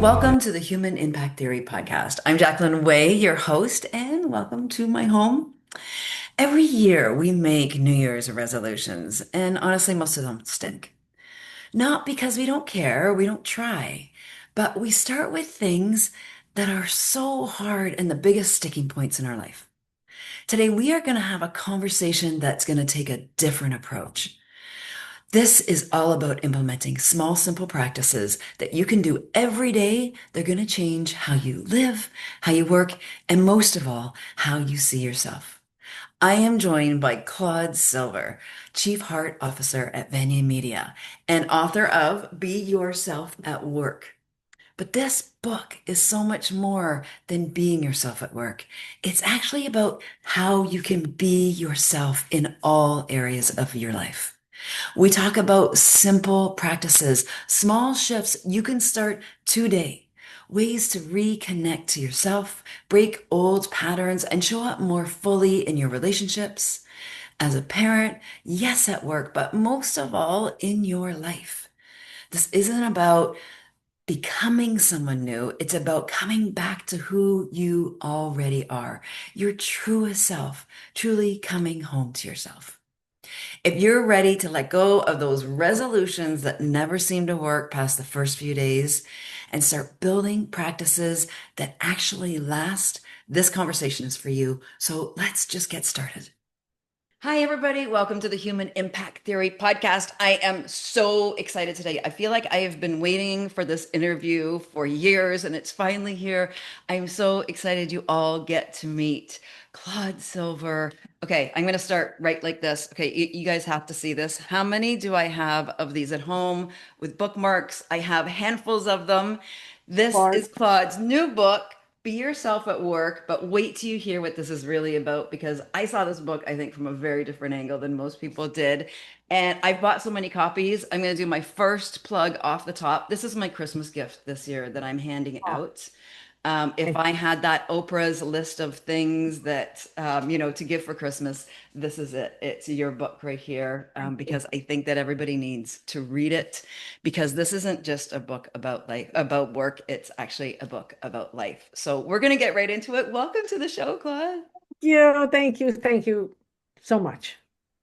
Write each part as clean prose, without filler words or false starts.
Welcome to the Human Impact Theory podcast. I'm Jacqueline Way, your host, and welcome to my home. Every year we make New Year's resolutions, and honestly, most of them stink. Not because we don't care or we don't try, but we start with things that are so hard and the biggest sticking points in our life. Today, we are going to have a conversation that's going to take a different approach. This is all about implementing small, simple practices that you can do every day. They're going to change how you live, how you work, and most of all, how you see yourself. I am joined by Claude Silver, Chief Heart Officer at Vayner Media and author of Be Yourself at Work. But this book is so much more than being yourself at work. It's actually about how you can be yourself in all areas of your life. We talk about simple practices, small shifts you can start today, ways to reconnect to yourself, break old patterns, and show up more fully in your relationships as a parent, yes, at work, but most of all in your life. This isn't about becoming someone new. It's about coming back to who you already are, your truest self, truly coming home to yourself. If you're ready to let go of those resolutions that never seem to work past the first few days and start building practices that actually last, this conversation is for you. So let's just get started. Hi, everybody. Welcome to the Human Impact Theory podcast. I am so excited today. I feel like I have been waiting for this interview for years and it's finally here. I'm so excited you all get to meet Claude Silver. Okay, I'm going to start right like this. Okay, you guys have to see this. How many do I have of these at home with bookmarks? I have handfuls of them. This Claude. is Claude's new book. Be yourself at work, but wait till you hear what this is really about because I saw this book, I think, from a very different angle than most people did. And I've bought so many copies. I'm going to do my first plug off the top. This is my Christmas gift this year that I'm handing Oh, out. If thank I had that Oprah's list of things that, to give for Christmas, this is it. It's your book right here, you. because I think that everybody needs to read it because this isn't just a book about life, about work. It's actually a book about life. So we're going to get right into it. Welcome to the show, Claude. Thank you so much.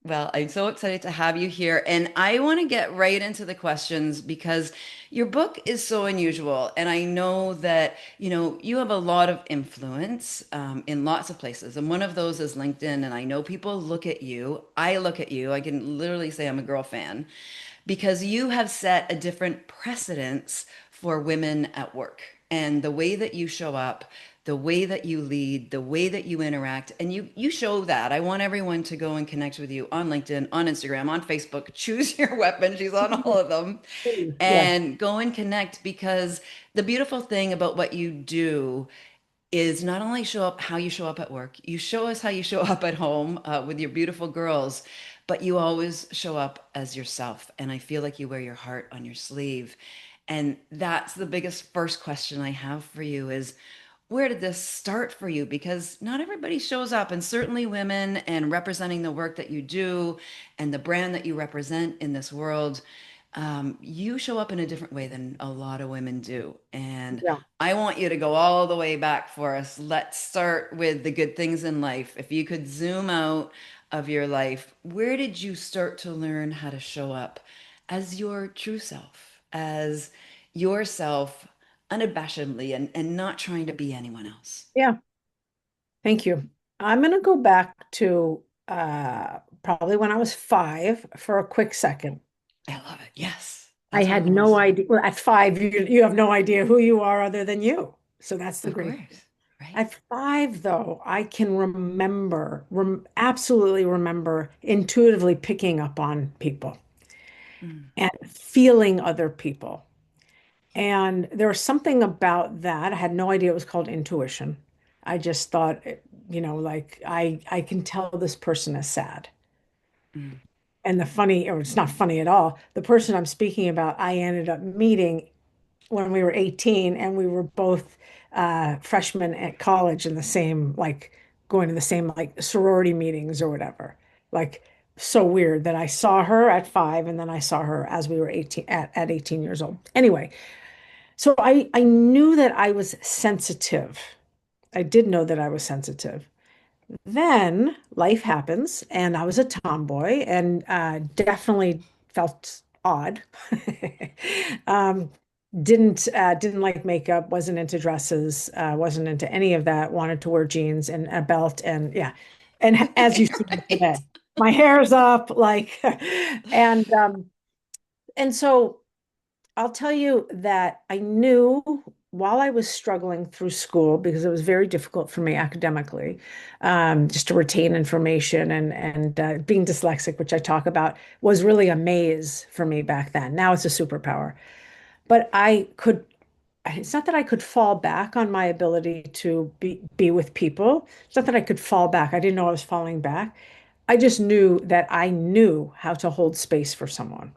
Well, I'm so excited to have you here. And I want to get right into the questions because your book is so unusual. And I know that, you have a lot of influence in lots of places. And one of those is LinkedIn. And I know people look at you. I look at you. I can literally say I'm a girl fan because you have set a different precedence for women at work and the way that you show up, the way that you lead, the way that you interact, and you show that. I want everyone to go and connect with you on LinkedIn, on Instagram, on Facebook. Choose your weapon. She's on all of them. Yes, And go and connect because the beautiful thing about what you do is not only show up how you show up at work, you show us how you show up at home with your beautiful girls, but you always show up as yourself. And I feel like you wear your heart on your sleeve. And that's the biggest first question I have for you is where did this start for you? Because not everybody shows up, and certainly women and representing the work that you do and the brand that you represent in this world, you show up in a different way than a lot of women do. And yeah. I want you to go all the way back for us. Let's start with the good things in life. If you could zoom out of your life, where did you start to learn how to show up as your true self, as yourself unabashedly and not trying to be anyone else? Yeah, thank you. I'm going to go back to probably when I was 5 for a quick second. I love it. Yes, I that's what I had want to no see. idea. Well, at 5, you have no idea who you are other than you. So that's the Of great. course, right? At 5, though, I can absolutely remember intuitively picking up on people Mm. and feeling other people. And there was something about that. I had no idea it was called intuition. I just thought, like I can tell this person is sad. Mm. And the funny, or it's not funny at all, the person I'm speaking about, I ended up meeting when we were 18, and we were both freshmen at college in the same, like going to the same like sorority meetings or whatever. Like so weird that I saw her at 5 and then I saw her as we were 18 at 18 years old. Anyway, So I knew that I was sensitive. I did know that I was sensitive. Then life happens, and I was a tomboy and definitely felt odd. Um, didn't like makeup, wasn't into dresses, wasn't into any of that. Wanted to wear jeans and a belt, and yeah. And as you see me today, Right. my hair's up, like, and and so I'll tell you that I knew while I was struggling through school because it was very difficult for me academically, just to retain information and being dyslexic, which I talk about, was really a maze for me back then. Now it's a superpower. But I could, it's not that I could fall back on my ability to be with people. It's not that I could fall back. I didn't know I was falling back. I just knew that I knew how to hold space for someone.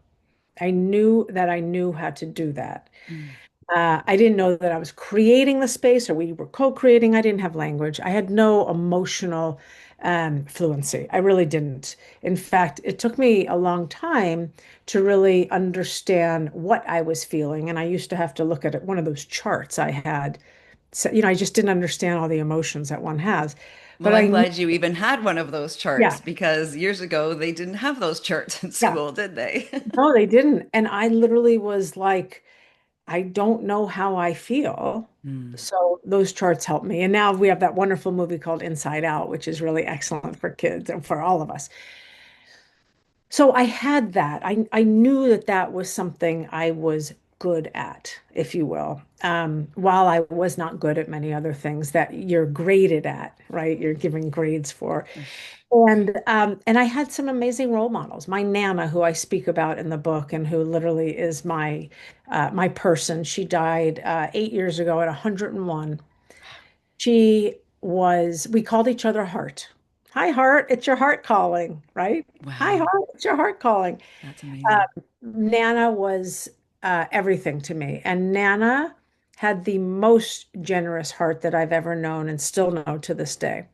I knew that I knew how to do that. Mm. I didn't know that I was creating the space or we were co-creating. I didn't have language. I had no emotional fluency. I really didn't. In fact, it took me a long time to really understand what I was feeling. And I used to have to look at it, one of those charts I had. So, I just didn't understand all the emotions that one has. Well, But I'm I, glad you even had one of those yeah, charts because years ago they didn't have those charts in yeah, school, did they? no, they didn't. And I literally was like, I don't know how I feel. Mm. So those charts help me. And now we have that wonderful movie called Inside Out, which is really excellent for kids and for all of us. So I had that. I knew that that was something I was good at, if you will. While I was not good at many other things that you're graded at, right? You're giving grades for. And I had some amazing role models. My Nana, who I speak about in the book, and who literally is my person. She died 8 years ago at 101. She was. We called each other Heart. Hi, Heart. It's your heart calling, right? Hi, Wow, Heart. It's your heart calling. that's amazing. Nana was everything to me, and Nana had the most generous heart that I've ever known and still know to this day.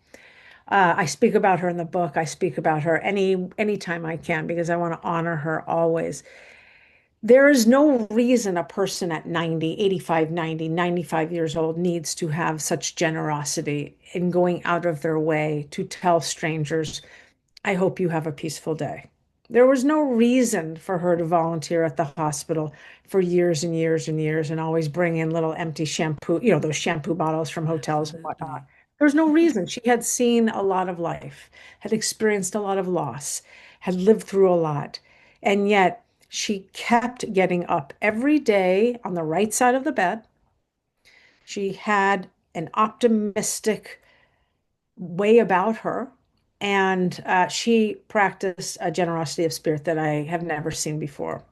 I speak about her in the book. I speak about her anytime I can because I want to honor her always. There is no reason a person at 90, 85, 90, 95 years old needs to have such generosity in going out of their way to tell strangers, I hope you have a peaceful day. There was no reason for her to volunteer at the hospital for years and years and years and always bring in little empty shampoo, those shampoo bottles from hotels and whatnot. Absolutely. There's no reason. She had seen a lot of life, had experienced a lot of loss, had lived through a lot. And yet she kept getting up every day on the right side of the bed. She had an optimistic way about her. And she practiced a generosity of spirit that I have never seen before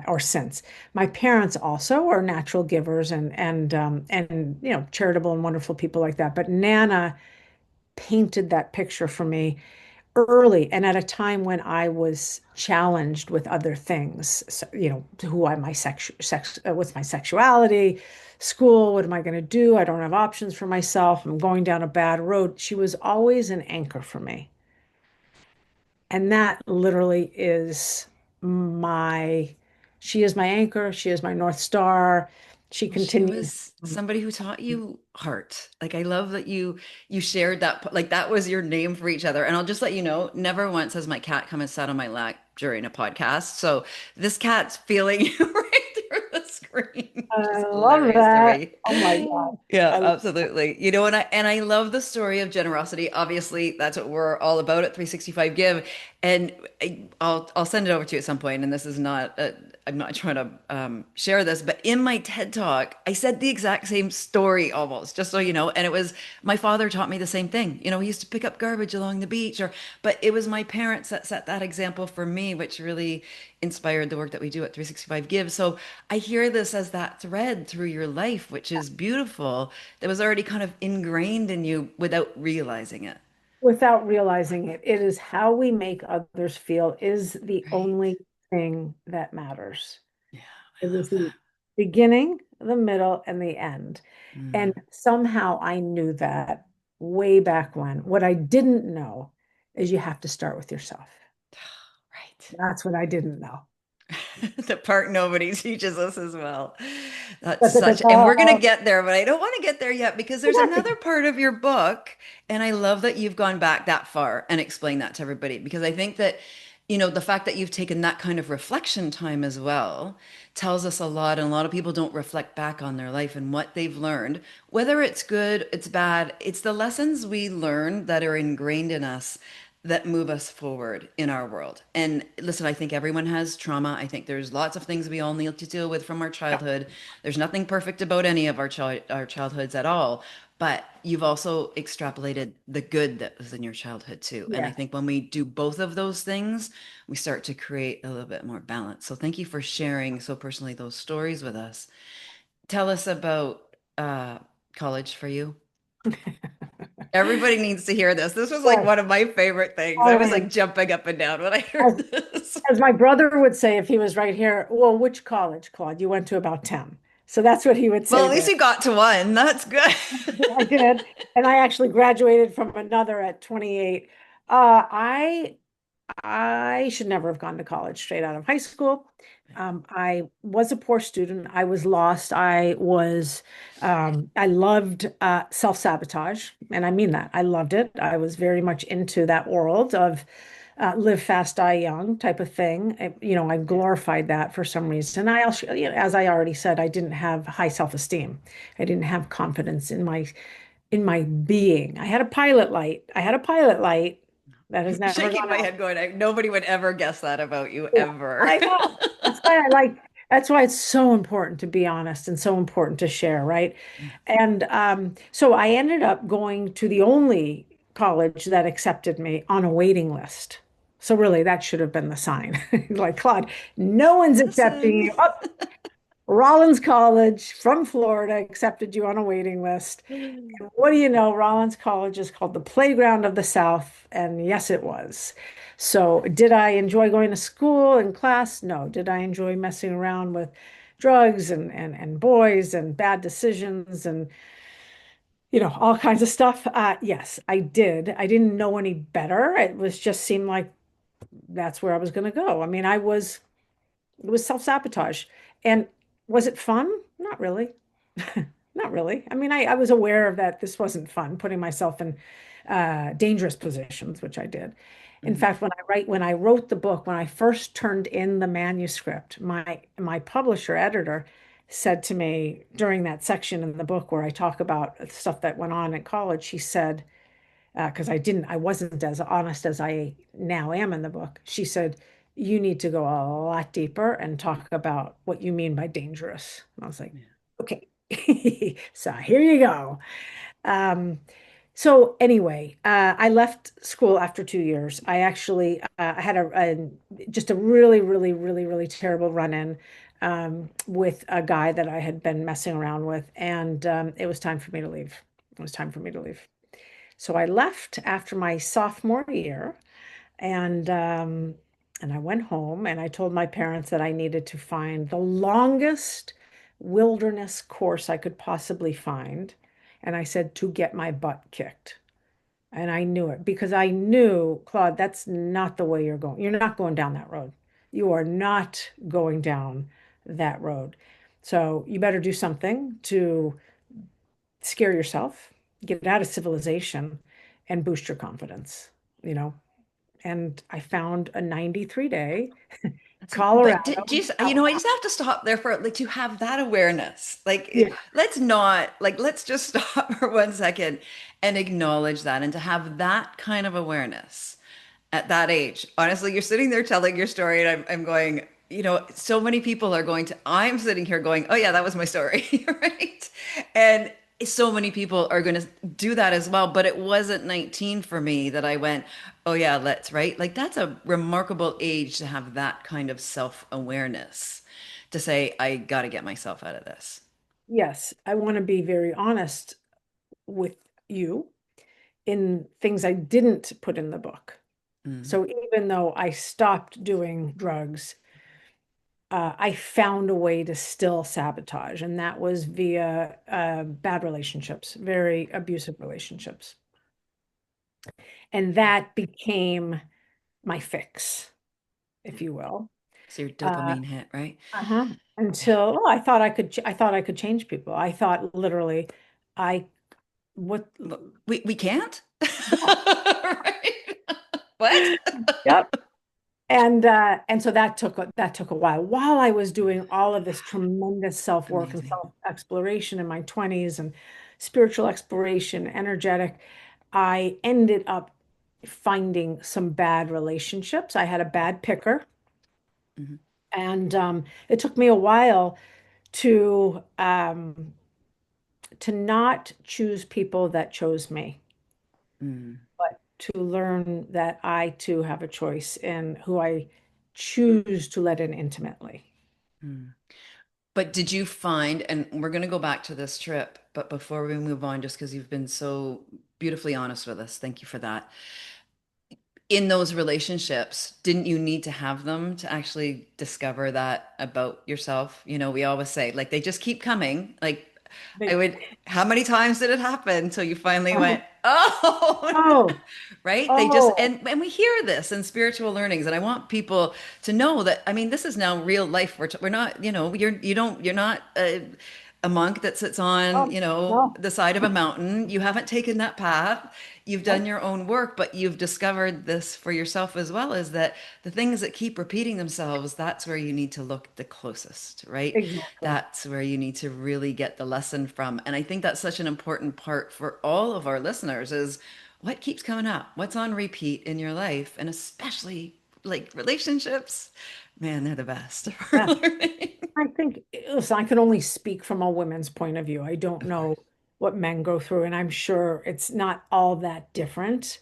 or since. My parents also are natural givers and charitable and wonderful people like that. But Nana painted that picture for me early and at a time when I was challenged with other things. So, who am I what's my sexuality, school, what am I going to do? I don't have options for myself. I'm going down a bad road. She was always an anchor for me. And that literally is my, she is my anchor. She is my North Star. She Well, she continues. was somebody who taught you heart. Like I love that you shared that like that was your name for each other. And I'll just let you know, never once has my cat come and sat on my lap during a podcast. So this cat's feeling you right through the screen, which I is love hilarious to that. me. Oh my God. Yeah, I love absolutely. And I love the story of generosity. Obviously, that's what we're all about at 365 Give. And I'll send it over to you at some point. And this is not I'm not trying to share this, but in my TED talk, I said the exact same story almost, just so you know. And it was my father taught me the same thing. He used to pick up garbage along the beach, but it was my parents that set that example for me, which really inspired the work that we do at 365 Give. So I hear this as that thread through your life, which is beautiful, that was already kind of ingrained in you without realizing it. without realizing it. It is how we make others feel is the Right. only thing that matters. Yeah, It I is love the that. beginning, the middle, and the end. And Mm, somehow I knew that way back when. What I didn't know is you have to start with yourself. right. That's what I didn't know. The part nobody teaches us as well. That's Da, da, da, such, and we're going to da. get there, but I don't want to get there yet because there's another part of your book. And I love that you've gone back that far and explained that to everybody because I think that, the fact that you've taken that kind of reflection time as well tells us a lot. And a lot of people don't reflect back on their life and what they've learned, whether it's good, it's bad. It's the lessons we learn that are ingrained in us that move us forward in our world. And listen, I think everyone has trauma. I think there's lots of things we all need to deal with from our Yeah, childhood. There's nothing perfect about any of our childhoods at all. But you've also extrapolated the good that was in your childhood too. And I yeah. think when we do both of those things, we start to create a little bit more balance. So thank you for sharing so personally those stories with us. Tell us about college for you. Everybody needs to hear this. This was like Yes. one of my favorite things. I I was like mean, jumping up and down when I as, heard this. as my brother would say if he was right here, well, which college, Claude? You went to about 10. So that's what he would Well, say at least there. you got to one. That's good. I did. And I actually graduated from another at 28. Uh, I I should never have gone to college straight out of high school. I was a poor student. I was lost. I loved self-sabotage, and I mean that. I loved it. I was very much into that world of live fast, die young type of thing. I glorified that for some reason. I also, as I already said, I didn't have high self-esteem. I didn't have confidence in my being. I had a pilot light. I had a pilot light that has never Shaking gone my out. head, going, nobody would ever guess that about you, Yeah, ever. I know. That's why it's so important to be honest and so important to share, right? And so I ended up going to the only college that accepted me on a waiting list. So really, that should have been the sign. Like, Claude, no one's accepting Listen. you. Oh, Rollins College from Florida accepted you on a waiting list. What do you know? Rollins College is called the playground of the South. And yes, it was. So, did I enjoy going to school and class? No. Did I enjoy messing around with drugs and boys and bad decisions and, all kinds of stuff? Yes, I did. I didn't know any better. It was just seemed like that's where I was going to go. I mean, it was self-sabotage. And was it fun? Not really. Not really. I mean, I was aware of that this wasn't fun, putting myself in dangerous positions, which I did. In Mm, fact, when I wrote the book, when I first turned in the manuscript, my publisher editor said to me during that section in the book where I talk about stuff that went on at college, she said, because I wasn't as honest as I now am in the book. She said, you need to go a lot deeper and talk about what you mean by dangerous. And I was like, yeah. okay. So here you go. Um, so anyway, I left school after 2 years. I actually I had just a really, really, really, really terrible run-in with a guy that I had been messing around with, and it was time for me to leave. It was time for me to leave. So I left after my sophomore year, and I went home and I told my parents that I needed to find the longest wilderness course I could possibly find. And I said to get my butt kicked. And I knew it because I knew, Claude, that's not the way you're going. You're not going down that road. You are not going down that road. So you better do something to scare yourself, get out of civilization, and boost your confidence, you know. And I found a 93-day But Colorado. I just have to stop there for like to have that awareness. Like, Yeah. let's not like let's just stop for 1 second and acknowledge that, and to have that kind of awareness at that age. Honestly, you're sitting there telling your story, and I'm going. So many people are going to. I'm sitting here going, "Oh yeah, that was my story," right? And so many people are going to do that as well. But it wasn't 19 for me that I went, oh yeah, let's, right? Like that's a remarkable age to have that kind of self-awareness to say, I got to get myself out of this. Yes, I want to be very honest with you in things I didn't put in the book. Mm, So even though I stopped doing drugs, I found a way to still sabotage, and that was via bad relationships, very abusive relationships. And that became my fix, if you will. So your Uh, dopamine hit, right? uh-huh. Yeah. Until I thought I thought I could change people. I thought literally I what But we can't? yeah, Right? What? yep. And so that took a while. While I was doing all of this tremendous self-work and Amazing. self-exploration in my 20s and spiritual exploration, energetic, I ended up finding some bad relationships. I had a bad picker, Mhm. and it took me a while to not choose people that chose me, Mm, but to learn that I too have a choice in who I choose to let in intimately. mm. But did you find, and we're going to go back to this trip, but before we move on, just because you've been so beautifully honest with us, thank you for that. In those relationships, didn't you need to have them to actually discover that about yourself? You know, we always say, like, they just keep coming. Like, I They, would, how many times did it happen until you finally uh-huh. went, oh, Oh, right? They just, oh, and we hear this in spiritual learnings, and I want people to know that, I mean, this is now real life. We're not, you know, you're not a monk that sits on, oh, no, the side of a mountain. You haven't taken that path. You've done no, your own work, but you've discovered this for yourself as well, is that the things that keep repeating themselves, that's where you need to look the closest, right? exactly. That's where you need to really get the lesson from. And I think that's such an important part for all of our listeners is what keeps coming up? What's on repeat in your life? And especially like relationships, man, they're the best for Yeah. learning. I think, listen, I can only speak from a woman's point of view. I don't Of know course. what men go through, and I'm sure it's not all that different,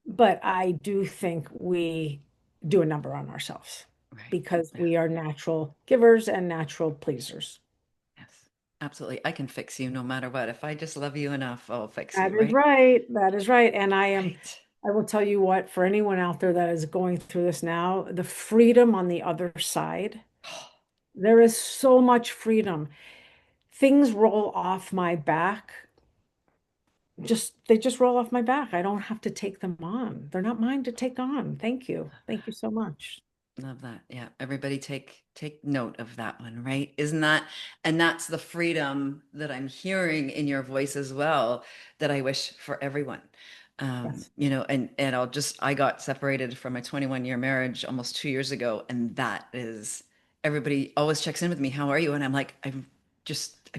but I do think we do a number on ourselves Right. because Yeah. we are natural givers and natural pleasers. Yes. Absolutely. I can fix you no matter what. If I just love you enough, I'll fix That you, is right? right. That is right. And Right. I will tell you what, for anyone out there that is going through this now, the freedom on the other side, there is so much freedom. Things roll off my back. They just roll off my back. I don't have to take them on. They're not mine to take on. Thank you. Thank you so much. Love that. Yeah. Everybody take note of that one, right? Isn't that, and that's the freedom that I'm hearing in your voice as well that I wish for everyone. Yes. And I got separated from a 21-year marriage almost 2 years ago, and that is everybody always checks in with me, how are you? And I'm like, I'm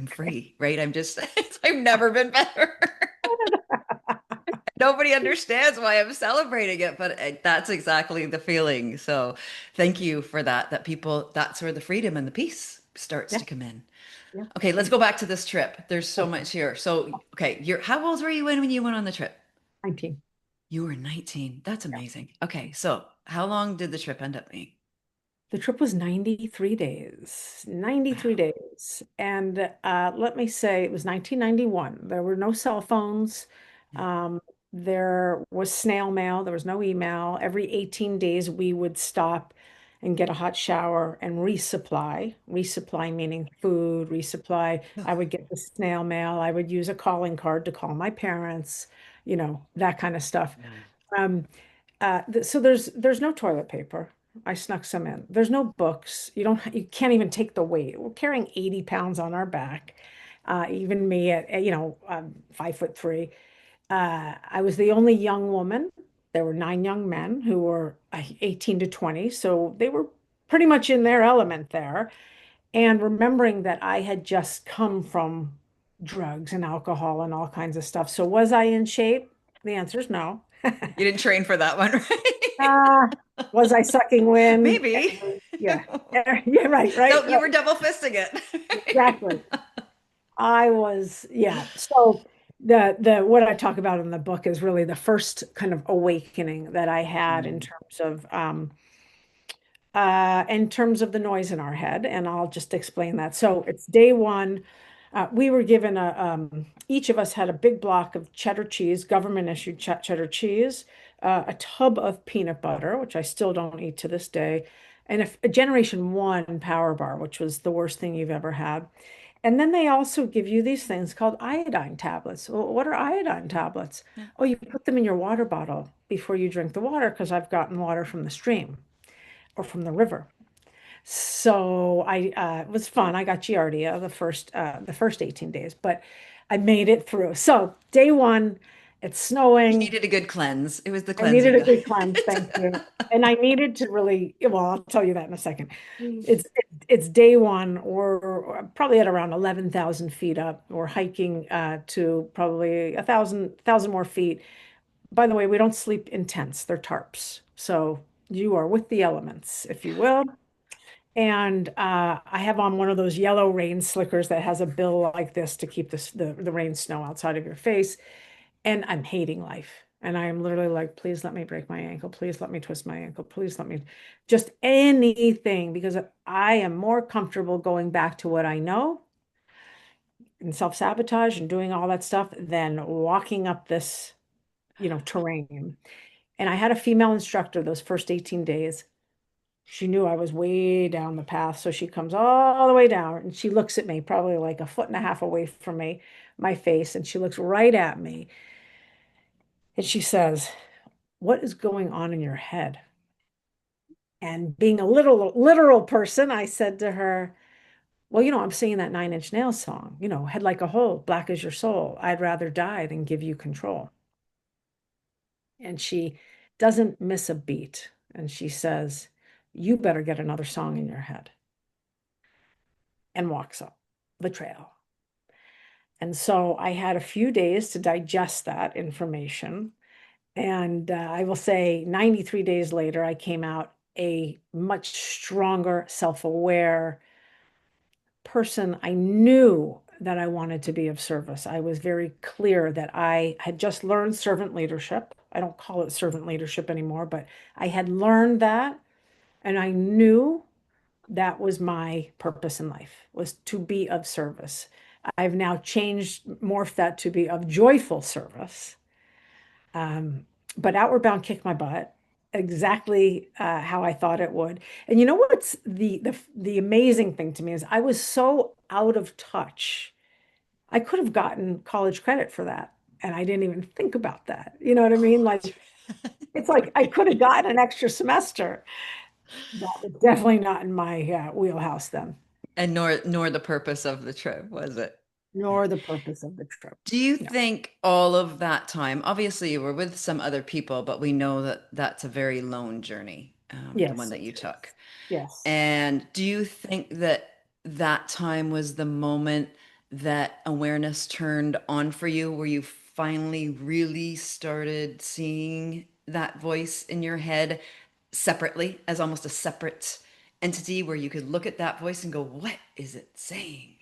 free, right? I've never been better. Nobody understands why I'm celebrating it, but that's exactly the feeling. So thank you for that, that people, that's where the freedom and the peace starts Yeah. to come in. Yeah. Okay, let's go back to this trip. There's so Okay. much here. So, okay, how old were you when you went on the trip? 19. You were 19. That's Yeah. amazing. Okay, so how long did the trip end up being? The trip was 93 days, 93 Wow. days. And let me say, it was 1991. There were no cell phones. Yeah. Um, there was snail mail. There was no email. Every 18 days, we would stop and get a hot shower and resupply. Resupply meaning food, resupply. I would get the snail mail. I would use a calling card to call my parents, that kind of stuff. Wow. Um, so there's no toilet paper. I snuck some in. There's no books. You can't even take the weight. We're carrying 80 pounds on our back. Even me at 5'3". I was the only young woman. There were 9 young men who were 18 to 20, so they were pretty much in their element there. And remembering that I had just come from drugs and alcohol and all kinds of stuff. So was I in shape? The answer is no. You didn't train for that one, right? Uh, was I sucking wind? Maybe. Yeah. Yeah, right, right, No, you were right. double fisting it. Exactly. I was, yeah. So what I talk about in the book is really the first kind of awakening that I had Mm, in terms of the noise in our head, and I'll just explain that. So it's day one. We were given each of us had a big block of cheddar cheese, government issued cheddar cheese, a tub of peanut butter, which I still don't eat to this day, and a Generation One power bar, which was the worst thing you've ever had. And then they also give you these things called iodine tablets. Well, what are iodine tablets? yeah. Oh, you put them in your water bottle before you drink the water because I've gotten water from the stream. or from the river. So it was fun. I got Giardia the first 18 days, but I made it through. So day one, it's You snowing. needed a good cleanse. It was the I cleanse needed you a good cleanse, got. thank you. And I needed to really, well, I'll tell you that in a second. It's day one, or probably at around 11,000 feet up. We're hiking to probably 1,000 more feet. By the way, we don't sleep in tents, they're tarps. So you are with the elements, if you will. And I have on one of those yellow rain slickers that has a bill like this to keep the rain snow outside of your face. And I'm hating life. And I am literally like, please let me break my ankle. Please let me twist my ankle. Please let me just anything, because I am more comfortable going back to what I know and self-sabotage and doing all that stuff than walking up this, terrain. And I had a female instructor those first 18 days. She knew I was way down the path. So she comes all the way down and she looks at me, probably like a foot and a half away from me, my face, and she looks right at me and she says, "What is going on in your head?" And being a little literal person, I said to her, "Well, I'm singing that Nine Inch Nails song, head like a hole, black as your soul. I'd rather die than give you control." And she doesn't miss a beat. And she says, "You better get another song in your head," and walks up the trail. And so I had a few days to digest that information. And I will say 93 days later, I came out a much stronger, self-aware person. I knew that I wanted to be of service. I was very clear that I had just learned servant leadership. I don't call it servant leadership anymore, but I had learned that, and I knew that was my purpose in life, was to be of service. I've now changed, morphed that to be of joyful service. Um, but Outward Bound kicked my butt exactly how I thought it would. And you know what's the amazing thing to me is I was so out of touch. I could have gotten college credit for that, and I didn't even think about that. You know what I mean? Like it's like I could have gotten an extra semester. That was definitely not in my wheelhouse then, And nor the purpose of the trip, was it? nor the purpose of the trip. Do you No. think all of that time, obviously you were with some other people, but we know that that's a very lone journey, the one Yes, that you it took. is. Yes. And do you think that that time was the moment that awareness turned on for you, where you finally really started seeing that voice in your head separately, as almost a separate entity, where you could look at that voice and go, what is it saying?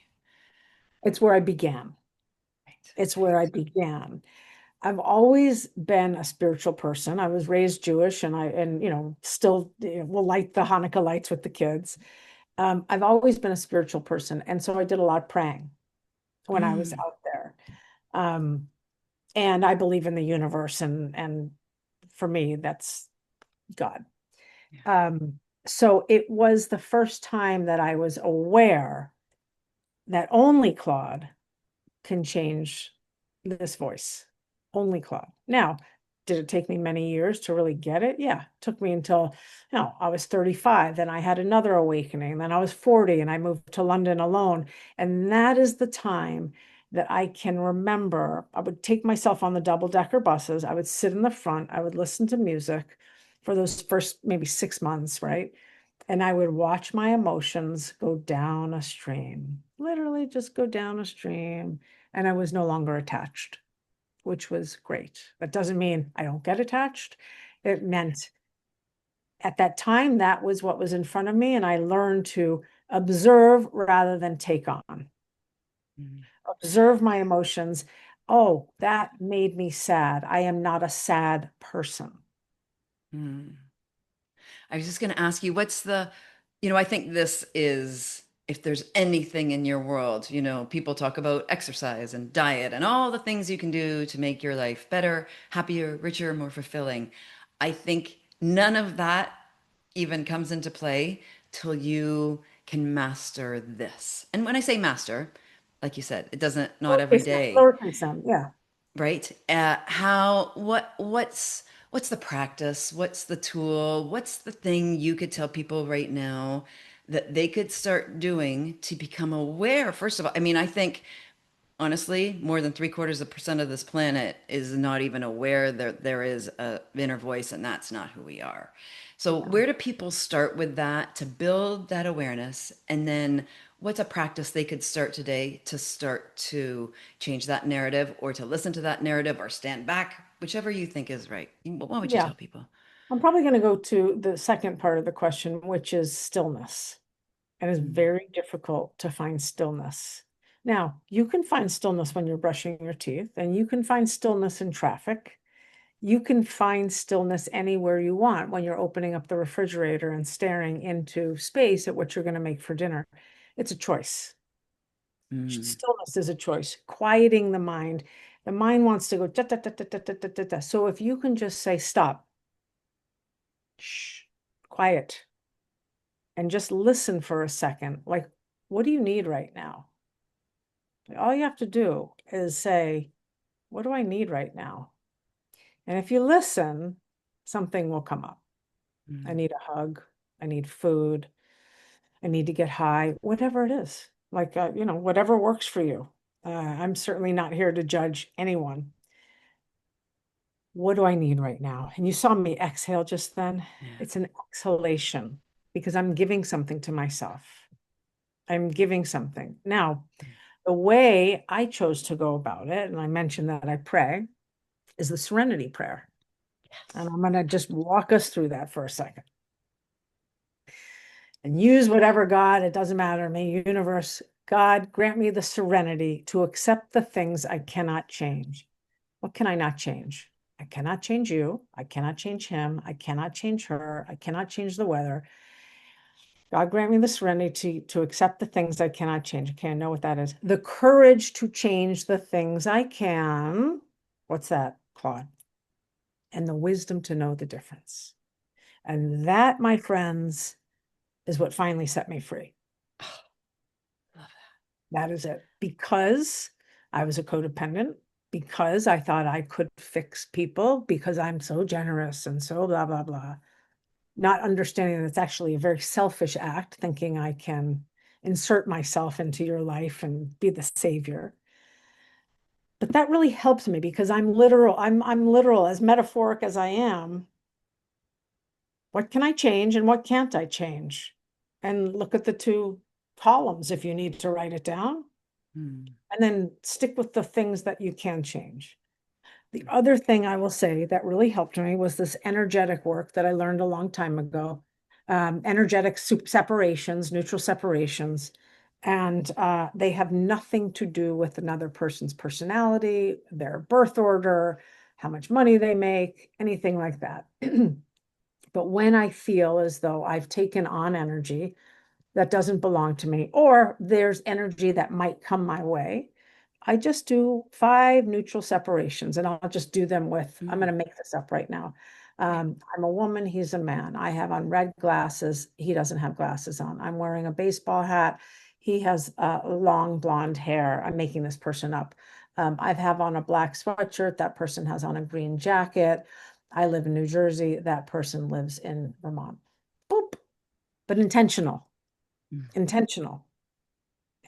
It's where I began. Right. It's where I began. I've always been a spiritual person. I was raised Jewish and still will light the Hanukkah lights with the kids. I've always been a spiritual person. And so I did a lot of praying when I was Mm, out there. Um, and I believe in the universe and for me, that's God. yeah. So it was the first time that I was aware that only Claude can change this voice. Only Claude. Now, did it take me many years to really get it? Yeah, it took me until, I was 35. Then I had another awakening. Then I was 40 and I moved to London alone. And that is the time that I can remember. I would take myself on the double-decker buses. I would sit in the front. I would listen to music for those first maybe 6 months, right? And I would watch my emotions go down a stream, literally just go down a stream. And I was no longer attached, which was great. That doesn't mean I don't get attached. It meant at that time, that was what was in front of me. And I learned to observe rather than take on, Mm, observe my emotions. Oh, that made me sad. I am not a sad person. mm. I was just going to ask you, I think this is, if there's anything in your world, people talk about exercise and diet and all the things you can do to make your life better, happier, richer, more fulfilling. I think none of that even comes into play till you can master this. And when I say master, like you said, it doesn't, not every day, Lowercase m, yeah. right? How, what's what's the practice? What's the tool? What's the thing you could tell people right now that they could start doing to become aware? First of all, I mean, I think honestly, more than 3/4% of this planet is not even aware that there is a inner voice, and that's not who we are. So, Yeah. where do people start with that to build that awareness? And then, what's a practice they could start today to start to change that narrative, or to listen to that narrative, or stand back, whichever you think is right? What would you Yeah. tell people? I'm probably going to go to the second part of the question, which is stillness. And it's Mm, very difficult to find stillness. Now, you can find stillness when you're brushing your teeth, and you can find stillness in traffic. You can find stillness anywhere you want when you're opening up the refrigerator and staring into space at what you're going to make for dinner. It's a choice. mm, Stillness is a choice. Quieting the mind. The mind wants to go da, da, da, da, da, da, da, da, da. So if you can just say stop, shh, quiet, and just listen for a second, like, what do you need right now? All you have to do is say, what do I need right now? And if you listen, something will come up. I mm. need a hug. I need food. I need to get high, whatever it is. Like, whatever works for you. I'm certainly not here to judge anyone. What do I need right now? And you saw me exhale just then. Yeah. It's an exhalation because I'm giving something to myself. I'm giving something. Now, the way I chose to go about it, and I mentioned that I pray, is the serenity prayer. And I'm going to just walk us through that for a second and use whatever God, it doesn't matter to me, universe, God, grant me the serenity to accept the things I cannot change. What can I not change? I cannot change you. I cannot change him. I cannot change her. I cannot change the weather. God grant me the serenity to accept the things I cannot change. Okay, I know what that is. The courage to change the things I can. What's that, Claude? And the wisdom to know the difference. And that, my friends, is what finally set me free. Love That is it. Because I was a codependent, because I thought I could fix people, because I'm so generous and so blah, blah, blah. Not understanding that it's actually a very selfish act, thinking I can insert myself into your life and be the savior. But that really helps me because I'm literal. I'm literal, as metaphoric as I am. What can I change and what can't I change? And look at the two columns if you need to write it down, it. Mm, and then stick with the things that you can change. The other thing I will say that really helped me was this energetic work that I learned a long time ago. Energetic separations, neutral separations, and they have nothing to do with another person's personality, their birth order, how much money they make, anything like that. But when I feel as though I've taken on energy that doesn't belong to me, or there's energy that might come my way, I just do 5 neutral separations, and I'll just do them with, I'm going mm. to make this up right now. Okay. I'm a woman, he's a man. I have on red glasses, he doesn't have glasses on. I'm wearing a baseball hat, he has long blonde hair. I'm making this person up. I have on a black sweatshirt, that person has on a green jacket. I live in New Jersey, that person lives in Vermont. Boop, but intentional, Mm. intentional.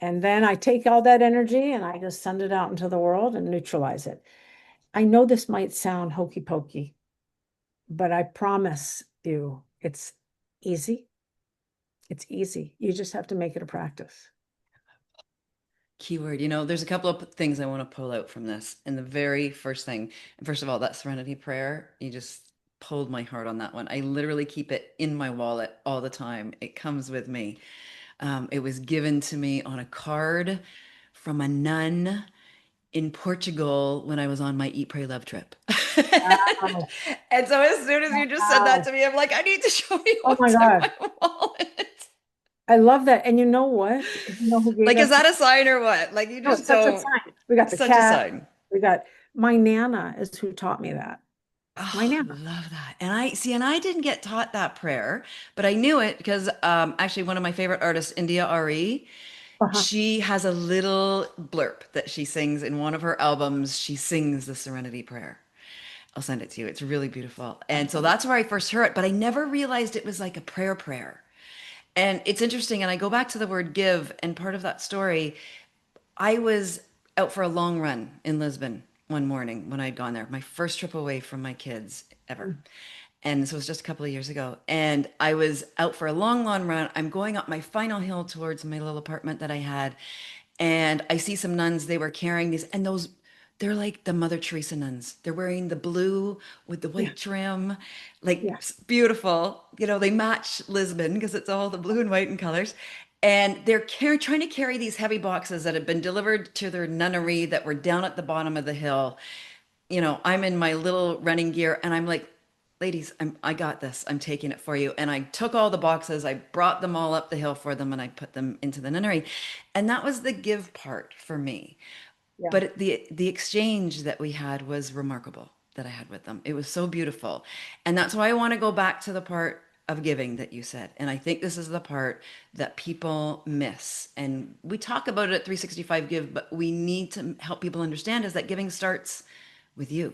And then I take all that energy and I just send it out into the world and neutralize it. I know this might sound hokey pokey, but I promise you it's easy. It's easy. You just have to make it a practice. Keyword, there's a couple of things I want to pull out from this. And the very first thing, first of all, that serenity prayer, you just pulled my heart on that one. I literally keep it in my wallet all the time. It comes with me. It was given to me on a card from a nun in Portugal when I was on my Eat, Pray, Love trip. Wow. And so as soon as you just said that Wow. to me, I'm like, I need to show you Oh my what's in God. my wallet. I love that. And you know what? You know who gave Like, is that to that me? a sign or what? Like, you No, just it's such a don't, sign. We got the such a cat. sign. We got my Nana is who taught me that. My Oh, Nana. love that. And I see, and I didn't get taught that prayer, but I knew it because actually one of my favorite artists, India Ari, Uh-huh. she has a little blurb that she sings in one of her albums. She sings the Serenity Prayer. I'll send it to you. It's really beautiful. And so that's where I first heard it, but I never realized it was like a prayer. And it's interesting. And I go back to the word give. And part of that story, I was out for a long run in Lisbon one morning when I'd gone there, my first trip away from my kids ever. And this was just a couple of years ago. And I was out for a long run. I'm going up my final hill towards my little apartment that I had. And I see some nuns, they were carrying these, and those, they're like the Mother Teresa nuns. They're wearing the blue with the Yeah, white trim, like yeah, beautiful. You know, they match Lisbon because it's all the blue and white and colors. And they're trying to carry these heavy boxes that had been delivered to their nunnery that were down at the bottom of the hill. You know, I'm in my little running gear and I'm like, ladies, I got this. I'm taking it for you. And I took all the boxes, I brought them all up the hill for them and I put them into the nunnery. And that was the give part for me. yeah, But the exchange that we had was remarkable that I had with them. It was so beautiful. And that's why I want to go back to the part of giving that you said. And I think this is the part that people miss. And we talk about it at 365 Give, but we need to help people understand is that giving starts with you.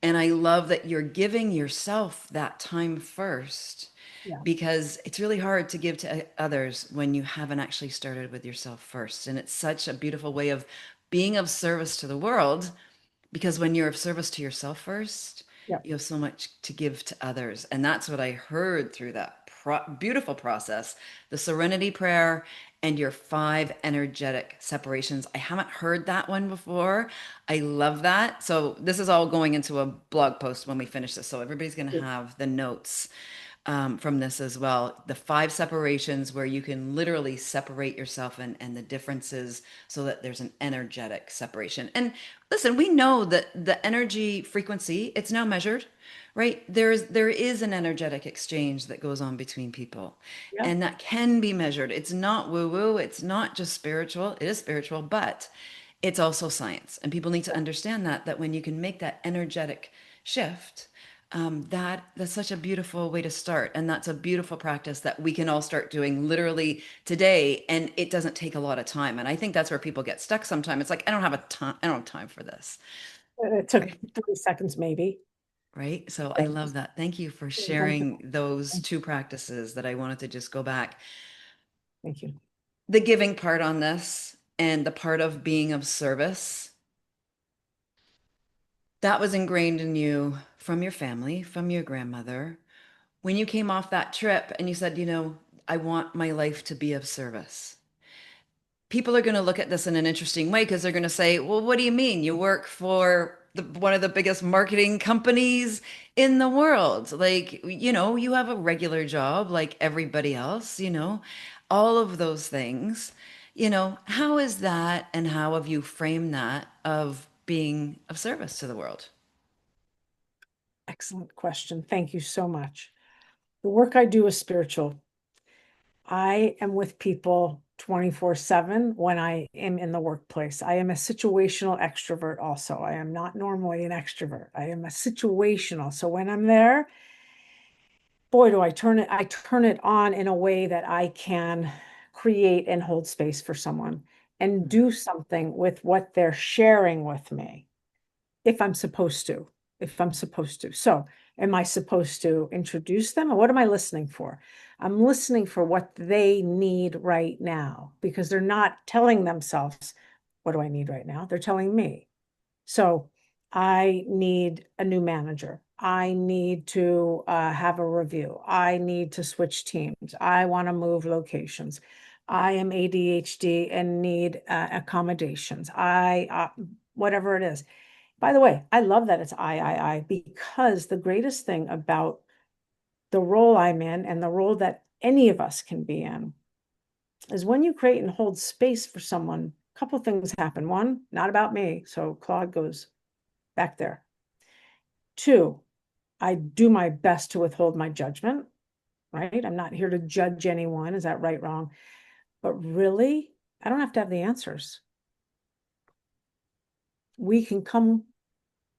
And I love that you're giving yourself that time first yeah, because it's really hard to give to others when you haven't actually started with yourself first. And it's such a beautiful way of being of service to the world because when you're of service to yourself first, yeah, you have so much to give to others. And that's what I heard through that beautiful process, the serenity prayer and your five energetic separations. I haven't heard that one before. I love that. So this is all going into a blog post when we finish this. So everybody's going to yeah, have the notes from this as well. The five separations where you can literally separate yourself and the differences so that there's an energetic separation. And listen, we know that the energy frequency, it's now measured, right? There is an energetic exchange that goes on between people. yeah, And that can be measured. It's not woo woo, it's not just spiritual. It is spiritual, but it's also science. And people need to understand that when you can make that energetic shift, that's such a beautiful way to start, and that's a beautiful practice that we can all start doing literally today. And it doesn't take a lot of time. And I think that's where people get stuck. Sometimes it's like I don't have a time. I don't have time for this, It took right? 30 seconds, maybe. Right. So I Yeah, love that. Thank you for sharing wonderful. those two practices that I wanted to just go back. Thank you. The giving part on this and the part of being of service that was ingrained in you from your family, from your grandmother. When you came off that trip and you said, I want my life to be of service. People are going to look at this in an interesting way because they're going to say, well, what do you mean? You work for one of the biggest marketing companies in the world. Like, you have a regular job like everybody else, all of those things. How is that and how have you framed that of being of service to the world? Excellent question. Thank you so much. The work I do is spiritual. I am with people 24/7 when I am in the workplace. I am a situational extrovert also. I am not normally an extrovert. I am a situational. So when I'm there, boy, do I turn it on in a way that I can create and hold space for someone and do something with what they're sharing with me if I'm supposed to, if I'm supposed to. So, am I supposed to introduce them or what am I listening for? I'm listening for what they need right now because they're not telling themselves, what do I need right now? They're telling me. So, I need a new manager. I need to have a review. I need to switch teams. I want to move locations. I am ADHD and need accommodations. Whatever it is. By the way, I love that it's I, because the greatest thing about the role I'm in and the role that any of us can be in is when you create and hold space for someone, a couple of things happen. One, not about me. So Claude goes back there. Two, I do my best to withhold my judgment, right? I'm not here to judge anyone. Is that right, wrong? But really, I don't have to have the answers. We can come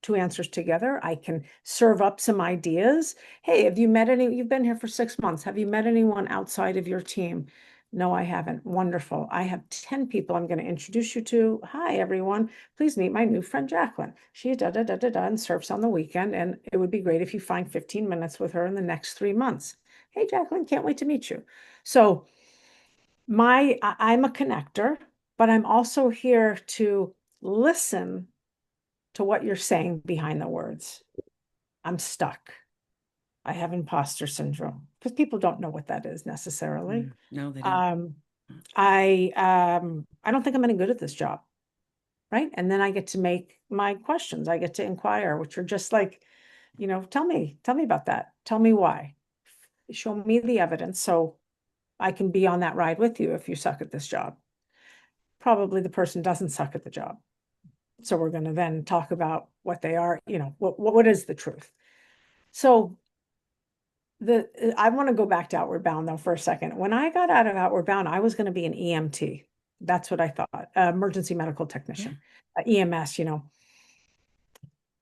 to answers together. I can serve up some ideas. Hey, have you met any? You've been here for 6 months. Have you met anyone outside of your team No, I haven't. Wonderful. I have 10 people I'm going to introduce you to. Hi, everyone. Please meet my new friend, Jacqueline. She da da da da da and surfs on the weekend. And it would be great if you find 15 minutes with her in the next 3 months. Hey, Jacqueline, can't wait to meet you. So I'm a connector, but I'm also here to listen to what you're saying behind the words. I'm stuck. I have imposter syndrome because people don't know what that is necessarily. No, they don't. Um, I don't think I'm any good at this job, right? And then I get to make my questions. I get to inquire, which are just like, tell me about that. Tell me why. Show me the evidence so I can be on that ride with you if you suck at this job. Probably the person doesn't suck at the job. So we're going to then talk about what they are, what is the truth. So I want to go back to Outward Bound though for a second. When I got out of Outward Bound, I was going to be an EMT. That's what I thought, emergency medical Yeah. technician, EMS.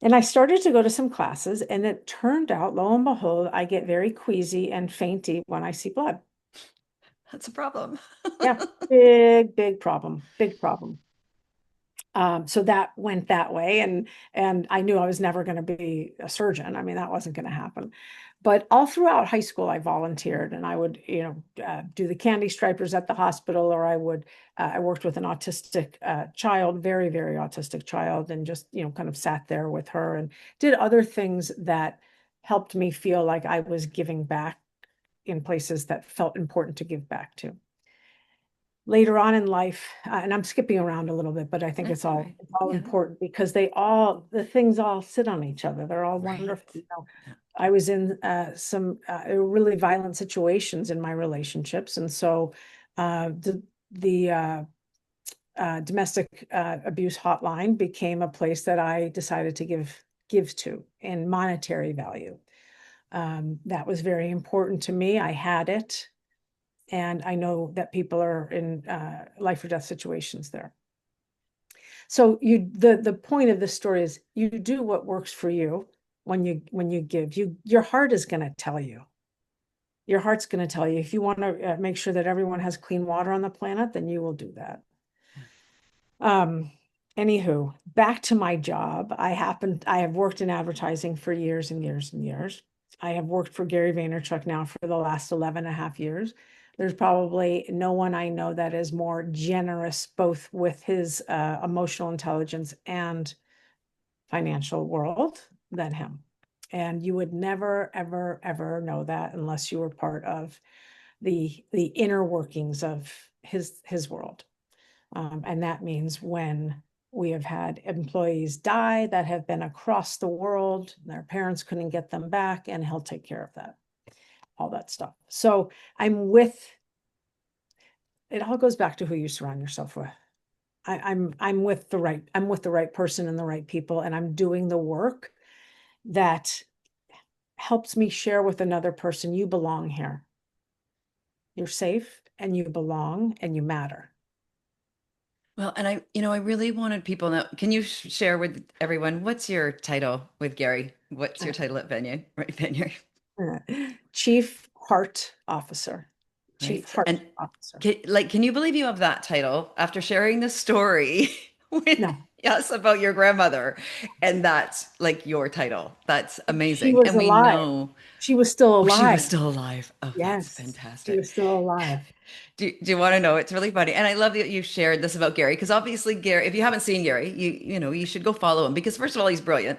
And I started to go to some classes, and it turned out, lo and behold, I get very queasy and fainty when I see blood. That's a problem. Yeah, big, big problem, big problem. So that went that way, and I knew I was never going to be a surgeon. I mean, that wasn't going to happen. But all throughout high school, I volunteered, and I would, do the candy stripers at the hospital, or I worked with an autistic child, very, very autistic child, and just, kind of sat there with her and did other things that helped me feel like I was giving back in places that felt important to give back to. Later on in life, and I'm skipping around a little bit, but I think That's all right. it's all Yeah. important because the things all sit on each other. They're all Right. wonderful. Yeah. I was in some really violent situations in my relationships, and so the domestic abuse hotline became a place that I decided to give to in monetary value. That was very important to me. I had it. And I know that people are in life or death situations there. So the point of this story is you do what works for you when you give. Your heart is going to tell you. Your heart's going to tell you if you want to make sure that everyone has clean water on the planet, then you will do that. Um, Anywho, back to my job. I have worked in advertising for years and years and years. I have worked for Gary Vaynerchuk now for the last 11 and a half years. There's probably no one I know that is more generous, both with his emotional intelligence and financial world than him. And you would never, ever, ever know that unless you were part of the inner workings of his world. And that means when we have had employees die that have been across the world, their parents couldn't get them back, and he'll take care of that, all that stuff. So it all goes back to who you surround yourself with. I'm with the right person and the right people, and I'm doing the work that helps me share with another person, you belong here. You're safe and you belong and you matter. Well, and I really wanted people to know, can you share with everyone what's your title with Gary? What's your title at Venue, right, Venue, Chief Heart Officer. right? Chief Heart And Officer. can you believe you have that title after sharing this story with No, us about your grandmother? And that's like your title. That's she amazing. was And we alive. know, She was still oh, she was alive. still alive. Oh, that's Yes, she fantastic. was still alive. Do you want to know? It's really funny. And I love that you shared this about Gary because obviously Gary, if you haven't seen Gary, you should go follow him because first of all, he's brilliant.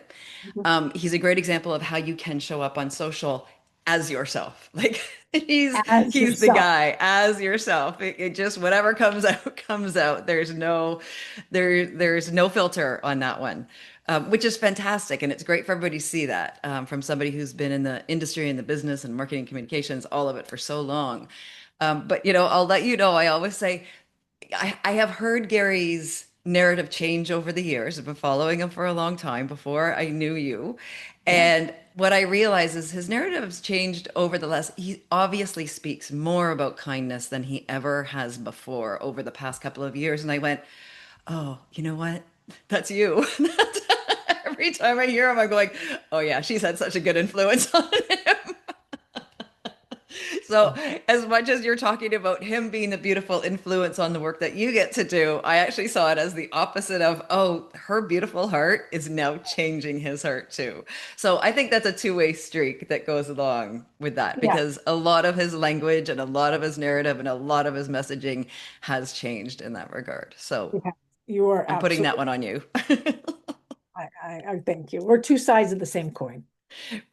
He's a great example of how you can show up on social as yourself. Like As he's the yourself. guy as yourself. It just whatever comes out comes out. There's no filter on that one. Which is fantastic. And it's great for everybody to see that from somebody who's been in the industry and the business and marketing communications, all of it for so long. But I'll let you know, I always say I have heard Gary's narrative change over the years. I've been following him for a long time before I knew you. Yeah. And what I realize is his narrative has changed over the last, he obviously speaks more about kindness than he ever has before over the past couple of years. And I went, oh, you know what? That's you. Every time I hear him, I'm going, oh yeah, she's had such a good influence on him. So, as much as you're talking about him being a beautiful influence on the work that you get to do, I actually saw it as the opposite of, oh, her beautiful heart is now changing his heart too. So, I think that's a two-way streak that goes along with that Yeah, because a lot of his language and a lot of his narrative and a lot of his messaging has changed in that regard. So, yeah, you are I'm putting that absolutely. one on you. I thank you. We're two sides of the same coin.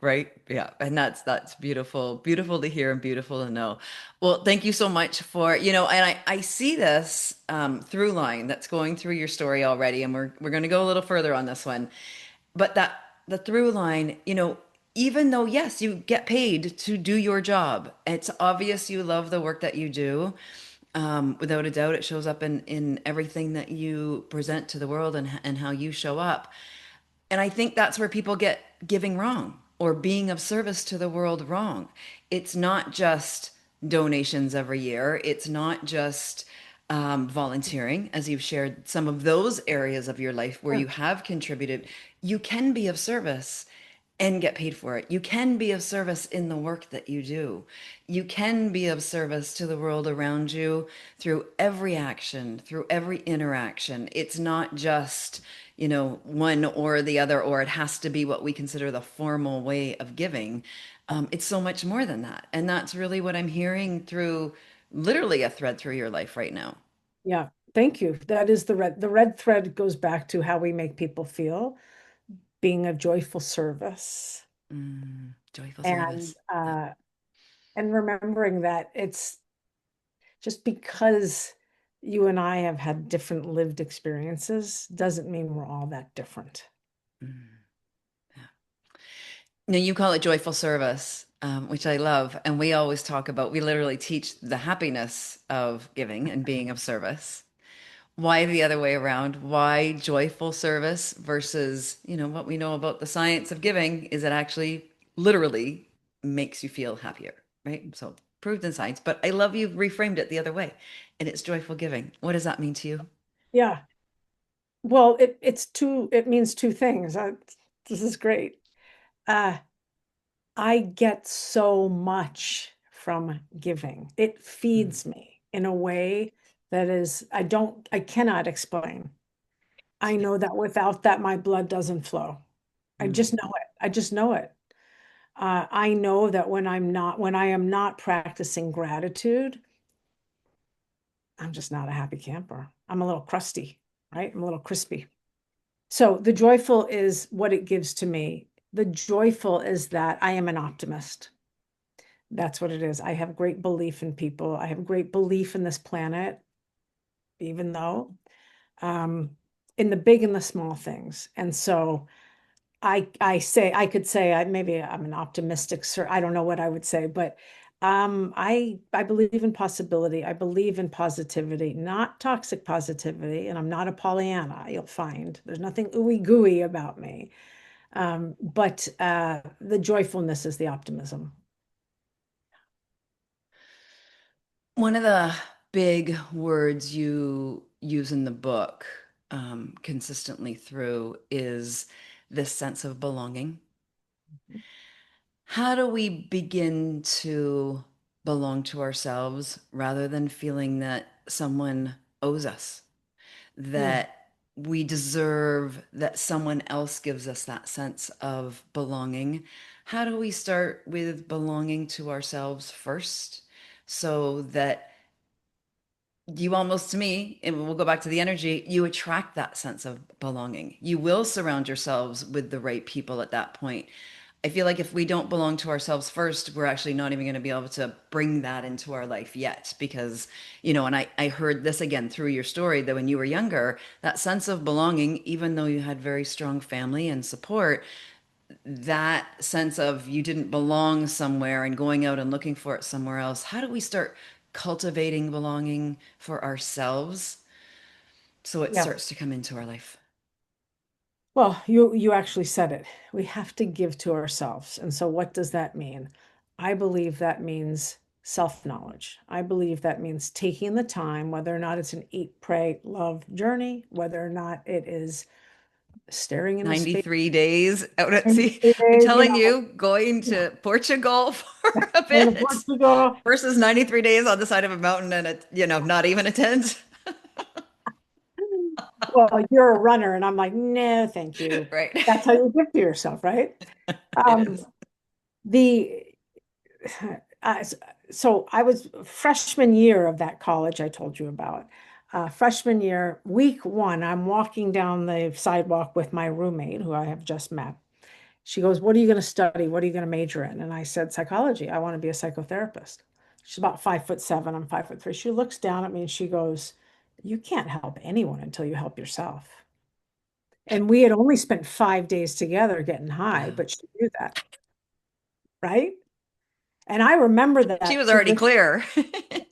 Right? Yeah. And that's beautiful. Beautiful to hear and beautiful to know. Well, thank you so much for, and I see this through line that's going through your story already, and we're gonna go a little further on this one. But that the through line, even though yes, you get paid to do your job, it's obvious you love the work that you do. Without a doubt, it shows up in everything that you present to the world and how you show up. And I think that's where people get giving wrong or being of service to the world wrong. It's not just donations every year, it's not just volunteering, as you've shared some of those areas of your life where you Sure. have contributed. You can be of service and get paid for it. You can be of service in the work that you do. You can be of service to the world around you through every action, through every interaction. It's not just, one or the other, or it has to be what we consider the formal way of giving. It's so much more than that. And that's really what I'm hearing through literally a thread through your life right now. Yeah, thank you. That is the red thread goes back to how we make people feel, being of joyful service, Joyful and service. Yeah. remembering that it's just because you and I have had different lived experiences doesn't mean we're all that different. Mm. Now you call it joyful service, which I love. And we always talk about, we literally teach the happiness of giving and being of service. Why the other way around? Why joyful service versus, what we know about the science of giving is it actually literally makes you feel happier, right? So proved in science, but I love you reframed it the other way. And it's joyful giving. What does that mean to you? Yeah. Well, it means two things. This is great. Uh, I get so much from giving. It Mm, feeds me in a way that is, I cannot explain. I know that without that, my blood doesn't flow. I just mm, know it. I just know it. I know that when I am not practicing gratitude, I'm just not a happy camper. I'm a little crusty, right? I'm a little crispy. So the joyful is what it gives to me. The joyful is that I am an optimist. That's what it is. I have great belief in people. I have great belief in this planet, even though um, in the big and the small things. And so I could say maybe I'm an optimistic sir. I don't know what I would say, but I believe in possibility. I believe in positivity, not toxic positivity. And I'm not a Pollyanna. You'll find there's nothing ooey gooey about me. But the joyfulness is the optimism. One of the big words you use in the book consistently through is this sense of belonging. How do we begin to belong to ourselves rather than feeling that someone owes us, Hmm. that we deserve, that someone else gives us that sense of belonging? How do we start with belonging to ourselves first so that you almost to me, and we'll go back to the energy, you attract that sense of belonging. You will surround yourselves with the right people at that point. I feel like if we don't belong to ourselves first, we're actually not even going to be able to bring that into our life yet. Because, and I heard this again through your story that when you were younger, that sense of belonging, even though you had very strong family and support, that sense of you didn't belong somewhere and going out and looking for it somewhere else. How do we start cultivating belonging for ourselves so it Yeah. starts to come into our life? Well, you actually said it. We have to give to ourselves. And so what does that mean? I believe that means self-knowledge. I believe that means taking the time, whether or not it's an eat, pray, love journey, whether or not it is staring in his face. 93 days out at And sea. I'm you telling know, you, going yeah, to Portugal for a going to bit Portugal. versus 93 days on the side of a mountain and not even a tent. Well, you're a runner, and I'm like, no, thank you. Right. That's how you give to yourself, right? It Um, is. the uh, so I was freshman year of that college I told you about. Freshman year, week one, I'm walking down the sidewalk with my roommate, who I have just met. She goes, "What are you going to study? What are you going to major in?" And I said, "Psychology. I want to be a psychotherapist." She's about 5'7". I'm 5'3". She looks down at me and she goes, "You can't help anyone until you help yourself." And we had only spent 5 days together getting high, Wow. but she knew that, right? And I remember She that was to already this. clear.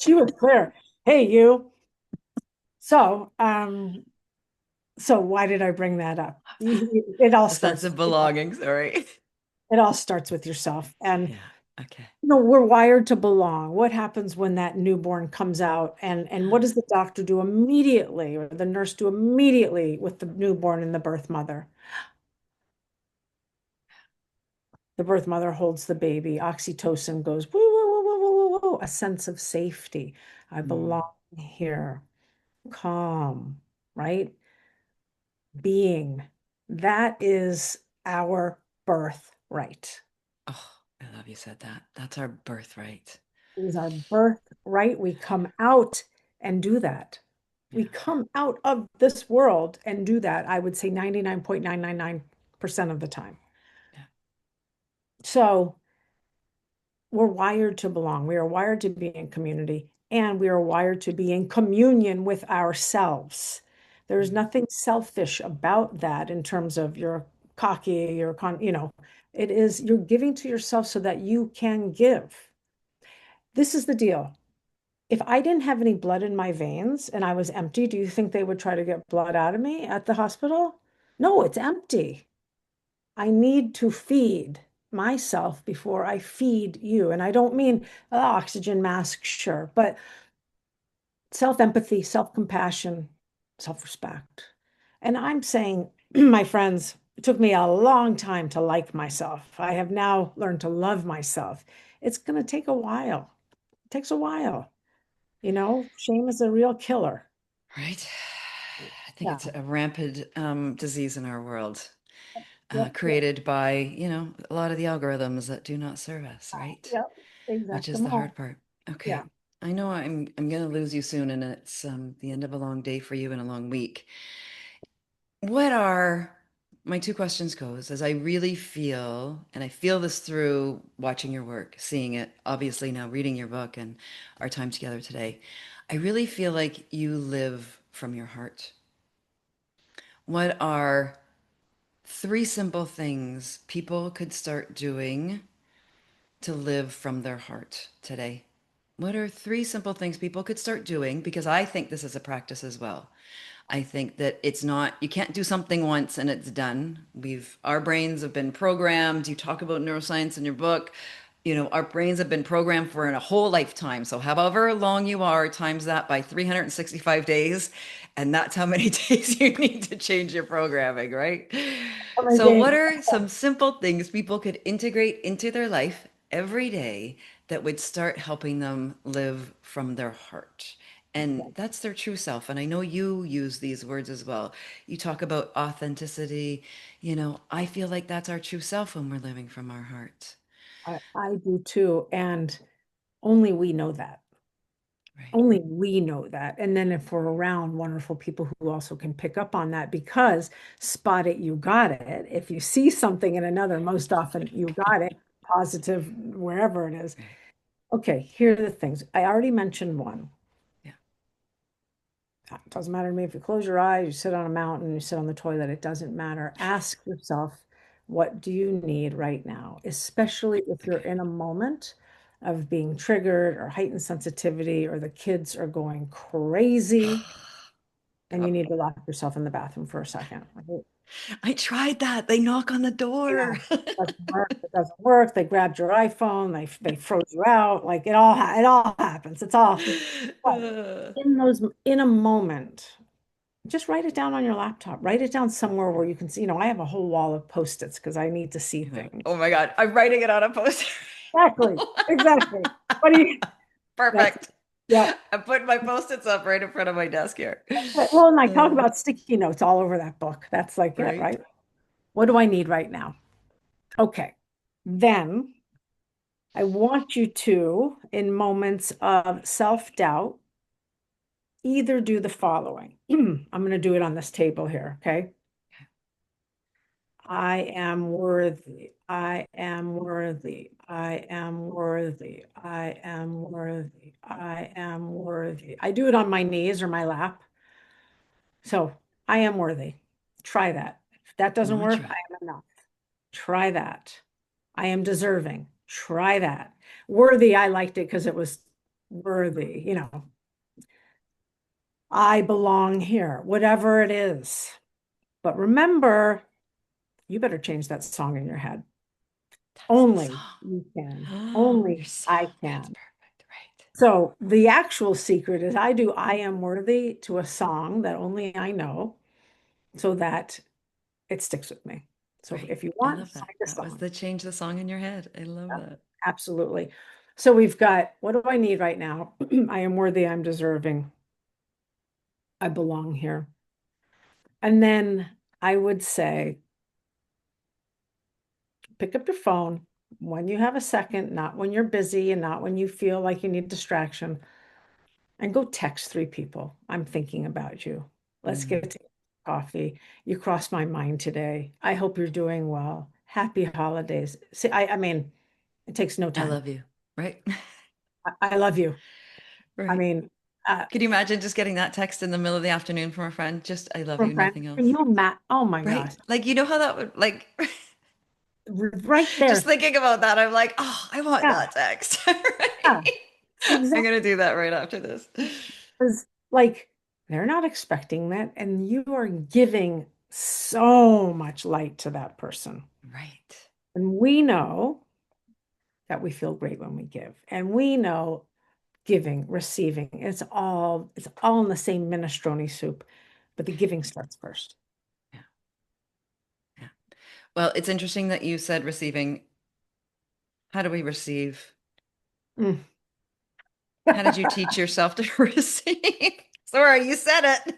She was clear. Hey, you. So, so why did I bring that up? It all A sense starts, of belonging. Sorry. it all starts with yourself. And Yeah. Okay. we're wired to belong. What happens when that newborn comes out, and what does the doctor do immediately, or the nurse do immediately with the newborn and the birth mother? The birth mother holds the baby. Oxytocin goes woo, woo, woo, woo, woo, woo, woo. A sense of safety. I Mm. belong here. Calm, right? Being. That is our birthright. Oh, I love you said that. That's our birthright. It is our birthright. We come out and do that. Yeah. We come out of this world and do that, I would say 99.999% of the time. Yeah. So we're wired to belong. We are wired to be in community, and we are wired to be in communion with ourselves. There's Mm. nothing selfish about that in terms of you're cocky, it is you're giving to yourself so that you can give. This is the deal. If I didn't have any blood in my veins and I was empty, do you think they would try to get blood out of me at the hospital? No, it's empty. I need to feed myself before I feed you. And I don't mean oxygen mask, sure, but self-empathy, self-compassion, self-respect. And I'm saying, my friends, it took me a long time to like myself. I have now learned to love myself. It's going to take a while. It takes a while. Shame is a real killer. Right. I think Yeah. it's a rampant disease in our world, Yep. Yep. created by, a lot of the algorithms that do not serve us, right? Yep. Which Exactly. is the hard part. Yeah. Okay. I know I'm gonna lose you soon, and it's the end of a long day for you and a long week. What are my two questions goes as I really feel, and I feel this through watching your work, seeing it, obviously now reading your book and our time together today. I really feel like you live from your heart. What are three simple things people could start doing to live from their heart today? What are three simple things people could start doing? Because I think this is a practice as well. I think that it's not, you can't do something once and it's done. Our brains have been programmed. You talk about neuroscience in your book. Our brains have been programmed for a whole lifetime. So, however long you are, times that by 365 days. And that's how many days you need to change your programming, right? How many So, days? what are some simple things people could integrate into their life every day that would start helping them live from their heart? And that's their true self. And I know you use these words as well. You talk about authenticity. I feel like that's our true self when we're living from our heart. I do too. And only we know that. Right. Only we know that. And then if we're around wonderful people who also can pick up on that, because spot it, you got it. If you see something in another, most often you got it, positive, wherever it is. Right. Okay, here are the things. I already mentioned one. Yeah. It doesn't matter to me if you close your eyes, you sit on a mountain, you sit on the toilet, it doesn't matter. Ask yourself, what do you need right now? Especially if you're Okay. in a moment of being triggered or heightened sensitivity, or the kids are going crazy and you God. need to lock yourself in the bathroom for a second. Right? I tried that. They knock on the Yeah. door. It doesn't work. It doesn't work. They grabbed your iPhone. They froze you out. Like it all happens. It's all. But Uh, in a moment, Just write it down on your laptop. Write it down somewhere where you can see, I have a whole wall of Post-its because I need to see Oh things. my God, I'm writing it on a poster. Exactly. Exactly. What do you, that's, Perfect. yeah. I'm putting my post-its up right in front of my desk here. Well, and I talk Uh, about sticky notes all over that book. That's like it, right? right? What do I need right now? Okay. Then I want you to, in moments of self-doubt, either do the following. I'm going to do it on this table here. Okay. I am worthy. I am worthy. I am worthy. I am worthy. I am worthy. I do it on my knees or my lap. So I am worthy. Try that. If that doesn't work, I Mantra. am enough. Try that. I am deserving. Try that. Worthy, I liked it because it was worthy. I belong here, whatever it is. But remember, you better change that song in your head. That's the Only you can. song. You're Only so, I that's can. perfect. Right. So the actual secret is I do I am worthy to a song that only I know so that it sticks with me. So Right. if you I want, love that. find a That was song. the change the song in your head. I love Yeah, that. absolutely. So we've got what do I need right now? I am worthy, I'm deserving, I belong here. And then I would say, pick up your phone when you have a second, not when you're busy and not when you feel like you need distraction, and go text three people. I'm thinking about you. Let's Mm, get to coffee. You crossed my mind today. I hope you're doing well. Happy holidays. See, I mean, it takes no I time. love you. Right. I love you. I Right. mean, uh, Could you imagine just getting that text in the middle of the afternoon from a friend? Just, I love from you, friends, nothing can else. you imagine? Oh my Right? gosh, Like, you know how that would, like, right just there. thinking about that, I'm like, oh, I want Yeah, that text. Right? yeah, I'm exactly. gonna do that right after this. Because like they're not expecting that, and you are giving so much light to that person. Right. And we know that we feel great when we give. And we know giving, receiving, it's all in the same minestrone soup, but the giving starts first. Yeah. Yeah. Well, it's interesting that you said receiving. How do we receive? Mm. How did you teach yourself to receive? Sorry, you said it.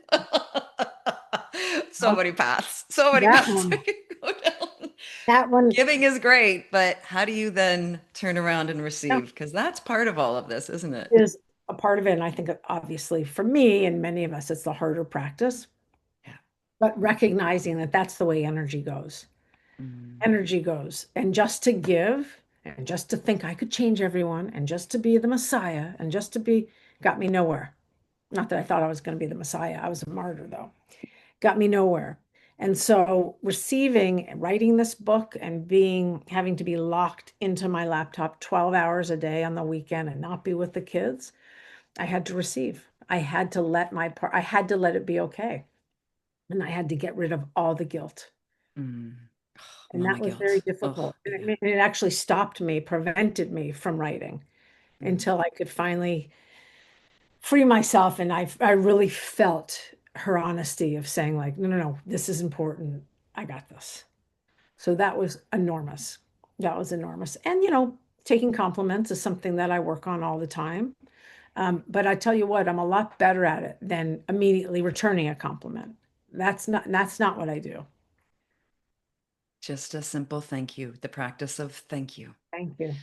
So Well, many paths. So many that paths we one, can go down. that one Giving is great, but how do you then turn around and yeah, receive? Because that's part of all of this, isn't it? is a part of it. And I think obviously for me and many of us, it's the harder practice, Yeah. but recognizing that that's the way energy goes. Mm. Energy goes. And just to give and just to think I could change everyone and just to be the Messiah and just to be got me nowhere. Not that I thought I was going to be the Messiah. I was a martyr though. Got me nowhere. And so receiving, writing this book and having to be locked into my laptop 12 hours a day on the weekend and not be with the kids, I had to receive. I had to let it be okay. And I had to get rid of all the guilt. Mm. And Mama that was very guilt. Oh, difficult. yeah. And it actually stopped me, prevented me from writing Mm. until I could finally free myself. And I really felt her honesty of saying, like, no, no, no, this is important. I got this. So that was enormous. That was enormous. And, taking compliments is something that I work on all the time. But I tell you what, I'm a lot better at it than immediately returning a compliment. That's not what I do. Just a simple thank you, the practice of thank you. Thank you.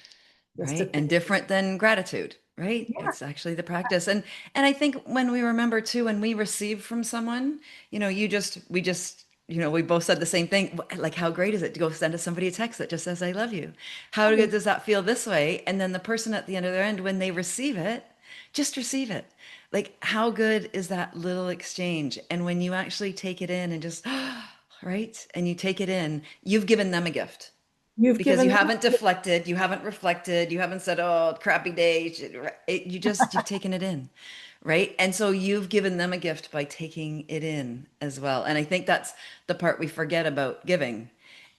Just to Right? And think. different than gratitude, right? Yeah. It's actually the practice. And I think when we remember too, when we receive from someone, we both said the same thing. Like, how great is it to go send somebody a text that just says, I love you? How good does that feel this way? And then the person at the end of their end, when they receive it, just receive it. Like, how good is that little exchange? And when you actually take it in and just, right? And you take it in, you've given them a gift You've because you given them, haven't deflected, you haven't reflected, you haven't said, "Oh, crappy day." You've taken it in, right? And so you've given them a gift by taking it in as well. And I think that's the part we forget about giving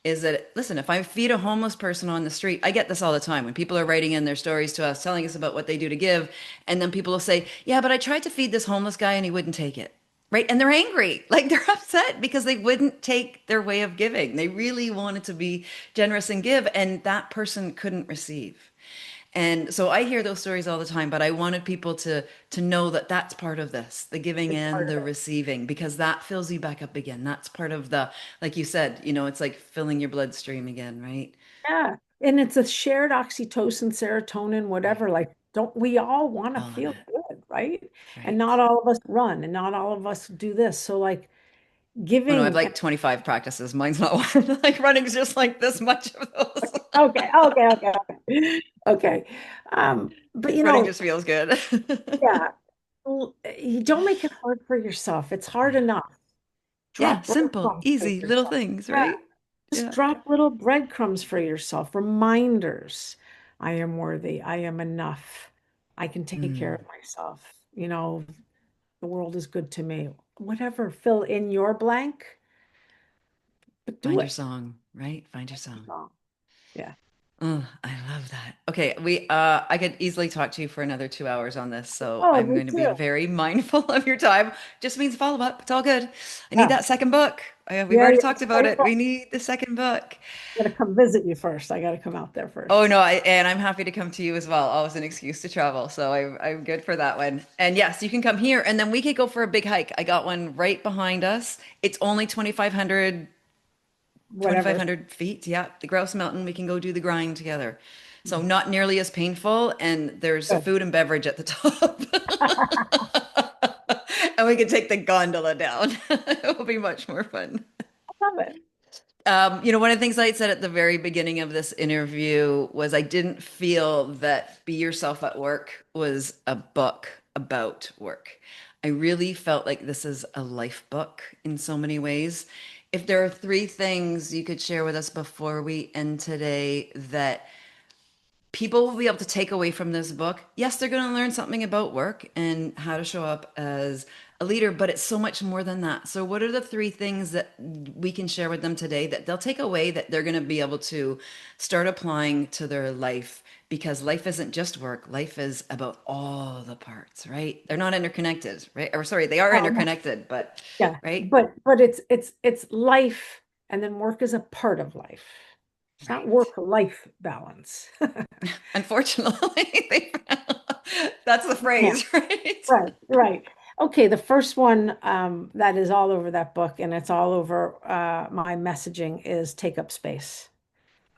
is that, listen, if I feed a homeless person on the street, I get this all the time when people are writing in their stories to us, telling us about what they do to give, and then people will say, "Yeah, but I tried to feed this homeless guy and he wouldn't take it." right? And they're angry, like they're upset because they wouldn't take their way of giving. They really wanted to be generous and give, and that person couldn't receive. And so I hear those stories all the time, but I wanted people to know that that's part of this, the giving It's and part of the it. receiving, because that fills you back up again. That's part of the, like you said, it's like filling your bloodstream again, right? Yeah. And it's a shared oxytocin, serotonin, Right. whatever. Like, don't we all want to All of feel it. good, right? And Right. not all of us run and not all of us do this. So, like, Oh no, I've giving. like 25 practices. Mine's not one. Like running's just like this much of those. Okay, okay, okay, okay. Okay. But Running just feels good. yeah, you don't make it hard for yourself. It's hard Yeah. enough. Yeah, Drop simple, breadcrumbs for easy little yourself. things, Yeah. right? Just Yeah. drop little breadcrumbs for yourself. Reminders. I am worthy. I am enough. I can take care Mm. of myself. The world is good to me. Whatever, fill in your blank, but do Find your it. song, right? Find your song. Yeah. Oh, I love that. Okay, I could easily talk to you for another 2 hours on this, so Oh, I'm me going to be too. very mindful of your time. Just means follow up. It's all good. I need Yeah. that second book. We've Yeah, already yeah. talked about it. We need the second book. I gotta come visit you first. I gotta come out there Oh first. no, and I'm happy to come to you as well. Always an excuse to travel, so I'm good for that one. And yes, you can come here, and then we could go for a big hike. I got one right behind us. It's only 2,500 Whatever. feet. Yeah, the Grouse Mountain. We can go do the grind together. So not nearly as painful, and there's Good. food and beverage at the top. And we can take the gondola down. It will be much more fun. Love it. One of the things I said at the very beginning of this interview was I didn't feel that Be Yourself at Work was a book about work. I really felt like this is a life book in so many ways. If there are three things you could share with us before we end today that people will be able to take away from this book. Yes, they're going to learn something about work and how to show up as a leader, but it's so much more than that. So, what are the three things that we can share with them today that they'll take away that they're going to be able to start applying to their life? Because life isn't just work, life is about all the parts, right? They're not interconnected, right? Or sorry, they are No. interconnected, but Yeah. right? But it's life, and then work is a part of life. It's not Right. work-life balance. Unfortunately, that's the Yeah. phrase, right? Right, right. Okay, the first one that is all over that book and it's all over my messaging is take up space.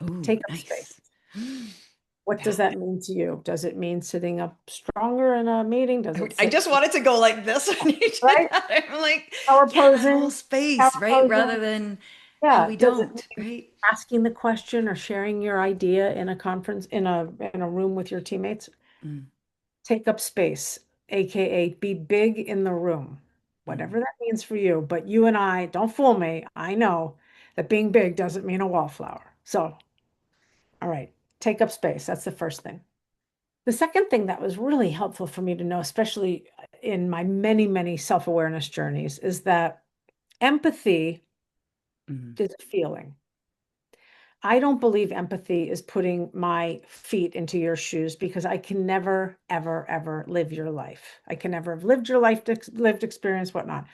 Oh, Take up space. nice. What does Yeah. that mean to you? Does it mean sitting up stronger in a meeting? Does it I sit, just wanted to go like this when you did right? that. I'm like, Power yeah, that whole posing, power space, right? Rather posing. than how Yeah. we Does it don't, mean right? asking the question or sharing your idea in a conference, in a room with your teammates? Mm, Take up space, aka be big in the room, whatever mm. that means for you. But you and I, don't fool me. I know that being big doesn't mean a wallflower. So, all right, take up space. That's the first thing. The second thing that was really helpful for me to know, especially in my many, many self-awareness journeys, is that empathy Mm, is a feeling. I don't believe empathy is putting my feet into your shoes because I can never, ever, ever live your life. I can never have lived your life, lived experience, whatnot.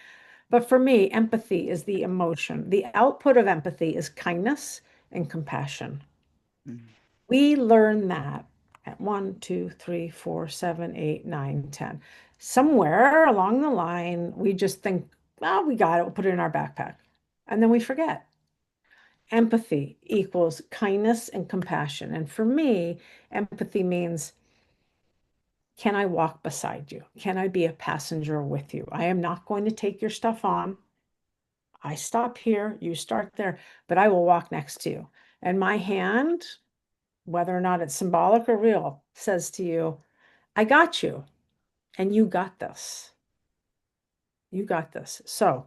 But for me, empathy is the emotion. The output of empathy is kindness and compassion. mm, We learn that at 1, 2, 3, 4, 7, 8, 9, 10. Somewhere along the line, we just think, well, we got it, we'll put it in our backpack. And then we forget. Empathy equals kindness and compassion. And for me, empathy means, can I walk beside you? Can I be a passenger with you? I am not going to take your stuff on. I stop here, you start there, but I will walk next to you. And my hand, whether or not it's symbolic or real, says to you, I got you, and you got this. You got this. So,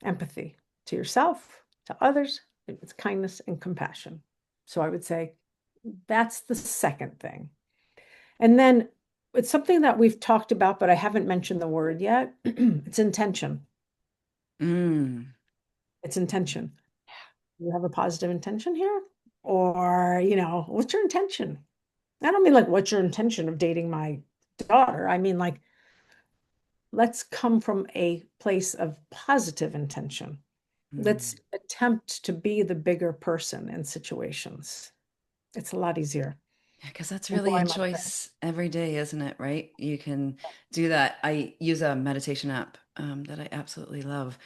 empathy to yourself, to others, it's kindness and compassion. So, I would say that's the second thing. And then it's something that we've talked about, but I haven't mentioned the word yet. It's intention. mm. It's intention. You have a positive intention here? Or, what's your intention? I don't mean like, what's your intention of dating my daughter? I mean, like, let's come from a place of positive intention. Let's Mm. attempt to be the bigger person in situations. It's a lot easier. Yeah, because that's And really a boy, am I trying. choice every day, isn't it? Right? You can do that. I use a meditation app that I absolutely love.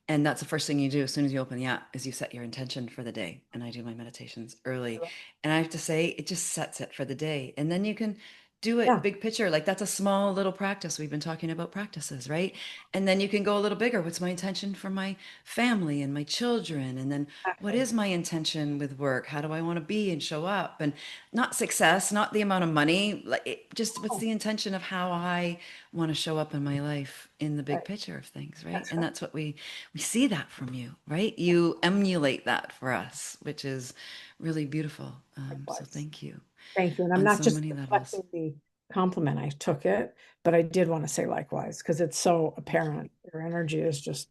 And that's the first thing you do as soon as you open the app is you set your intention for the day. And I do my meditations early. And I have to say, it just sets it for the day. And then you can do it Yeah, big picture. Like that's a small little practice. We've been talking about practices, right? And then you can go a little bigger. What's my intention for my family and my children? And then what exactly. is my intention with work? How do I want to be and show up? And not success, not the amount of money, like just what's Oh, the intention of how I want to show up in my life in the big right. picture of things, right? That's And right. that's what we see that from you, right? You emulate that for us, which is really beautiful. So Likewise. thank you Thank you. And I'm on not so just many levels. reflecting the compliment. I took it, but I did want to say likewise because it's so Thank you. apparent. Your energy is just,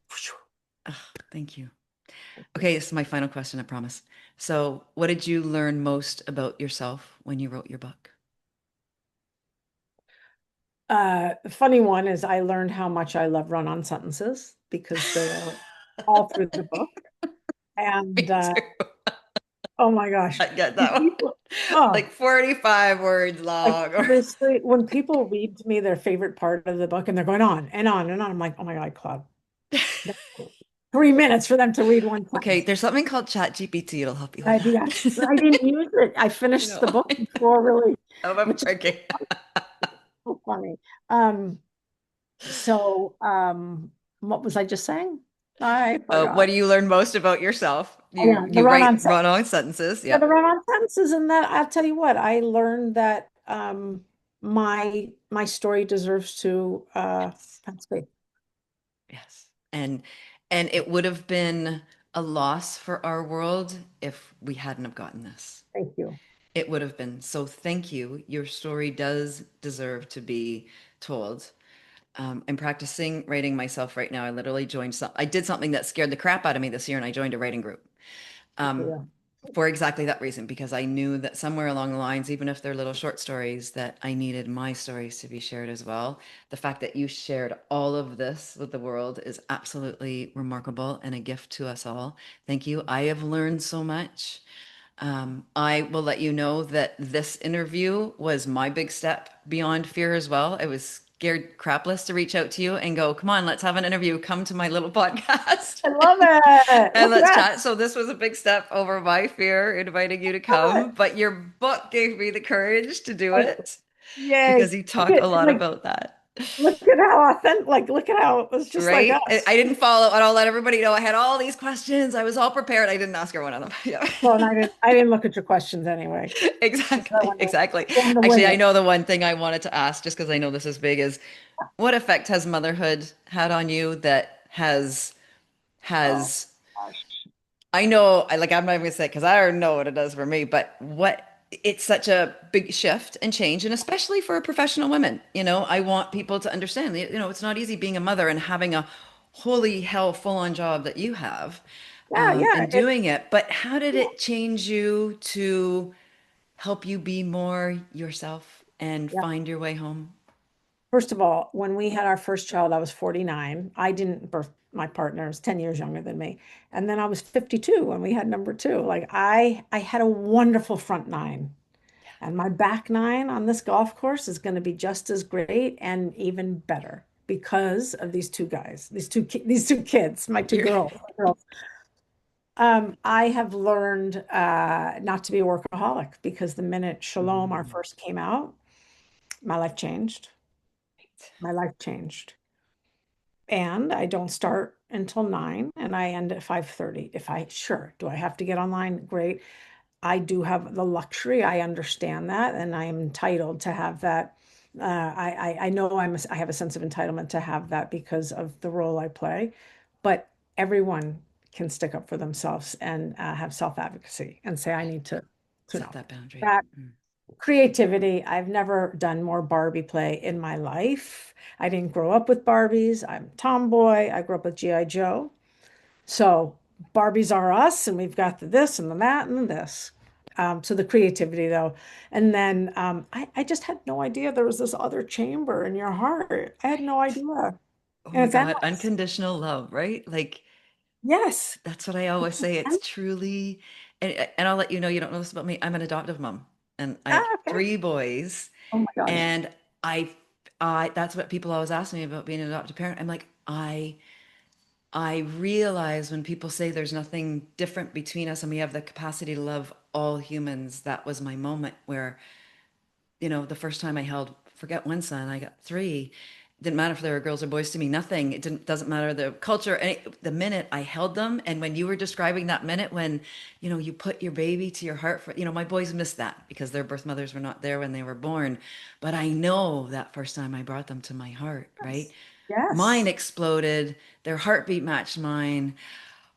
Oh, thank you. Okay, this is my final question, I promise. So, what did you learn most about yourself when you wrote your book? the funny one is I learned how much I love run-on sentences because they're all through the book. And Me too. oh my gosh, I get when that one. people, oh, Like 45 words like long. seriously, when people read to me their favorite part of the book and they're going on and on and on, I'm like, oh my God, Claude, that's 3 minutes for them to read one Okay, sentence. there's something called ChatGPT. It'll help you with I do that. that. I didn't use it. I I finished know. the book before really, I'm which is working. so funny. Um, so what was I just saying? I What forgot. do you learn most about yourself? Oh, You yeah, the you run-on write sentence. run-on sentences. Yeah, Yeah. the run-on sentences, and that I'll tell you what, I learned that my story deserves to Yes. have space. Yes. And it would have been a loss for our world if we hadn't have gotten this. Thank you. It would have been. So thank you. Your story does deserve to be told. I'm practicing writing myself right now. I literally I did something that scared the crap out of me this year, and I joined a writing group. Um, Yeah. for exactly that reason, because I knew that somewhere along the lines, even if they're little short stories, that I needed my stories to be shared as well. The fact that you shared all of this with the world is absolutely remarkable and a gift to us all. Thank you. I have learned so much. I will let you know that this interview was my big step beyond fear as well. I was scared crapless to reach out to you and go, come on, let's have an interview. Come to my little podcast. I love it. And Look at let's that. chat. So this was a big step over my fear, inviting you to Love it. come. But your book gave me the courage to do Oh, it yay. because you Look talk at a lot like about that, look at how authentic, like look at how it was just like right? I us. I didn't follow, and I'll let everybody know I had all these questions. I was all prepared. I didn't ask her one of them. Yeah, Well, and I didn't look at your questions anyway. Just I exactly, wanted to exactly. stand to wing Actually, I it. know the one thing I wanted to ask, just because I know this is big, is what effect has motherhood had on you that Oh has gosh. I know, I'm not even gonna say because I already know what it does for me, but what it's such a big shift and change, and especially for professional women. I want people to understand, it's not easy being a mother and having a holy hell full-on job that you have, Yeah, yeah. and doing it. But how did Yeah. it change you to help you be more yourself and Yeah. find your way home? First of all, when we had our first child, I was 49. I didn't birth my partner, is 10 years younger than me. And then I was 52 when we had number two. Like I had a wonderful front nine. And my back nine on this golf course is going to be just as great and even better because of these two guys, these two kids, my two You're girls. I have learned not to be a workaholic because the minute Shalom, our Mm, first came out, my life changed. My life changed. And I don't start until 9 and I end at 5:30. If I sure, do I have to get online? Great. I do have the luxury. I understand that, and I am entitled to have that. I know I have a sense of entitlement to have that because of the role I play. But everyone can stick up for themselves and have self-advocacy and say, I need to set know that boundary. that Mm. creativity. I've never done more Barbie play in my life. I didn't grow up with Barbies. I'm a tomboy. I grew up with G.I. Joe. So Barbies are us, and we've got the this and the that and this. So the creativity though. And then I just had no idea there was this other chamber in your heart. I had no Right. idea. Oh And my it's God, endless. unconditional love, right? Like Yes. that's what I always say. It's truly, and I'll let you know, you don't know this about me. I'm an adoptive mom, and I have Ah, okay. three boys, Oh my gosh. and I, I that's what people always ask me about being an adoptive parent. I'm like, I realize when people say there's nothing different between us and we have the capacity to love all humans, that was my moment where the first time I held, forget one son, I got three. Didn't matter if they were girls or boys to me, nothing. It doesn't matter the culture. The minute I held them, and when you were describing that minute when, you put your baby to your heart for, my boys missed that because their birth mothers were not there when they were born. But I know that first time I brought them to my heart, right? Yes. Mine Yes. exploded, their heartbeat matched mine,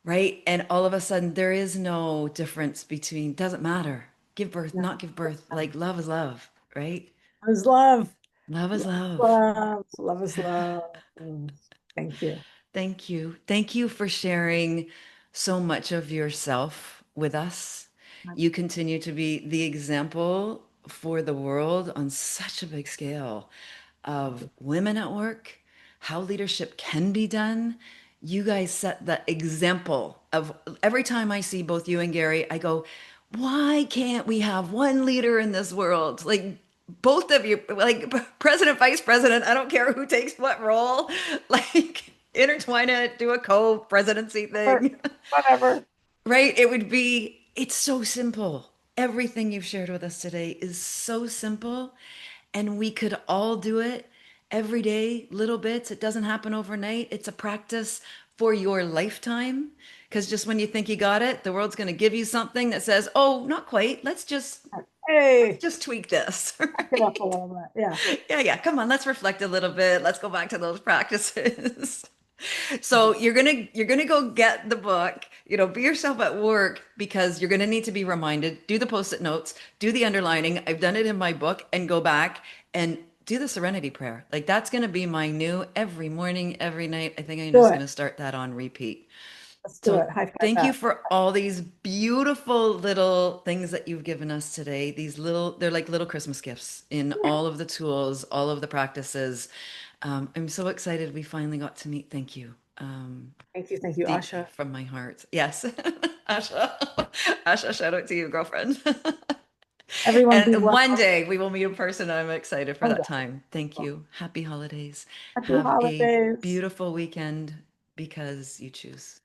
right? And all of a sudden, there is no difference between, doesn't matter. Give birth, No. not give birth. Like love is love, right? Love is love. Love is Love is love. love. Love is love. Thank you. Thank you. Thank you for sharing so much of yourself with us. You continue to be the example for the world on such a big scale Thank of you. women at work, how leadership can be done. You guys set the example of every time I see both you and Gary, I go, why can't we have one leader in this world? Like both of you, like president, vice president, I don't care who takes what role, like intertwine it, do a co-presidency Or thing. whatever. Right? It would be, it's so simple. Everything you've shared with us today is so simple, and we could all do it every day, little bits. It doesn't happen overnight. It's a practice for your lifetime. Because just when you think you got it, the world's going to give you something that says, "Oh, not quite. Let's Hey, just tweak this." back it up a Right? little bit. Yeah. Yeah, yeah. Come on, let's reflect a little bit. Let's go back to those practices. So you're gonna go get the book, be yourself at work because you're gonna need to be reminded, do the post-it notes, do the underlining. I've done it in my book, and go back and do the serenity prayer. Like that's gonna be my new every morning, every night. I think I'm Do just it. gonna start that on repeat. Let's do So it. High five thank you that. for all these beautiful little things that you've given us today. They're like little Christmas gifts in Yeah. all of the tools, all of the practices. I'm so excited we finally got to meet. Thank you. Thank you, Deeply Asha. from my heart. Yes. Asha. Asha, shout out to you, girlfriend. Everyone be And one well. day we will meet in person. I'm excited for Oh, that yes. time. Thank you. Happy holidays. Happy Have a holidays. beautiful weekend because you choose.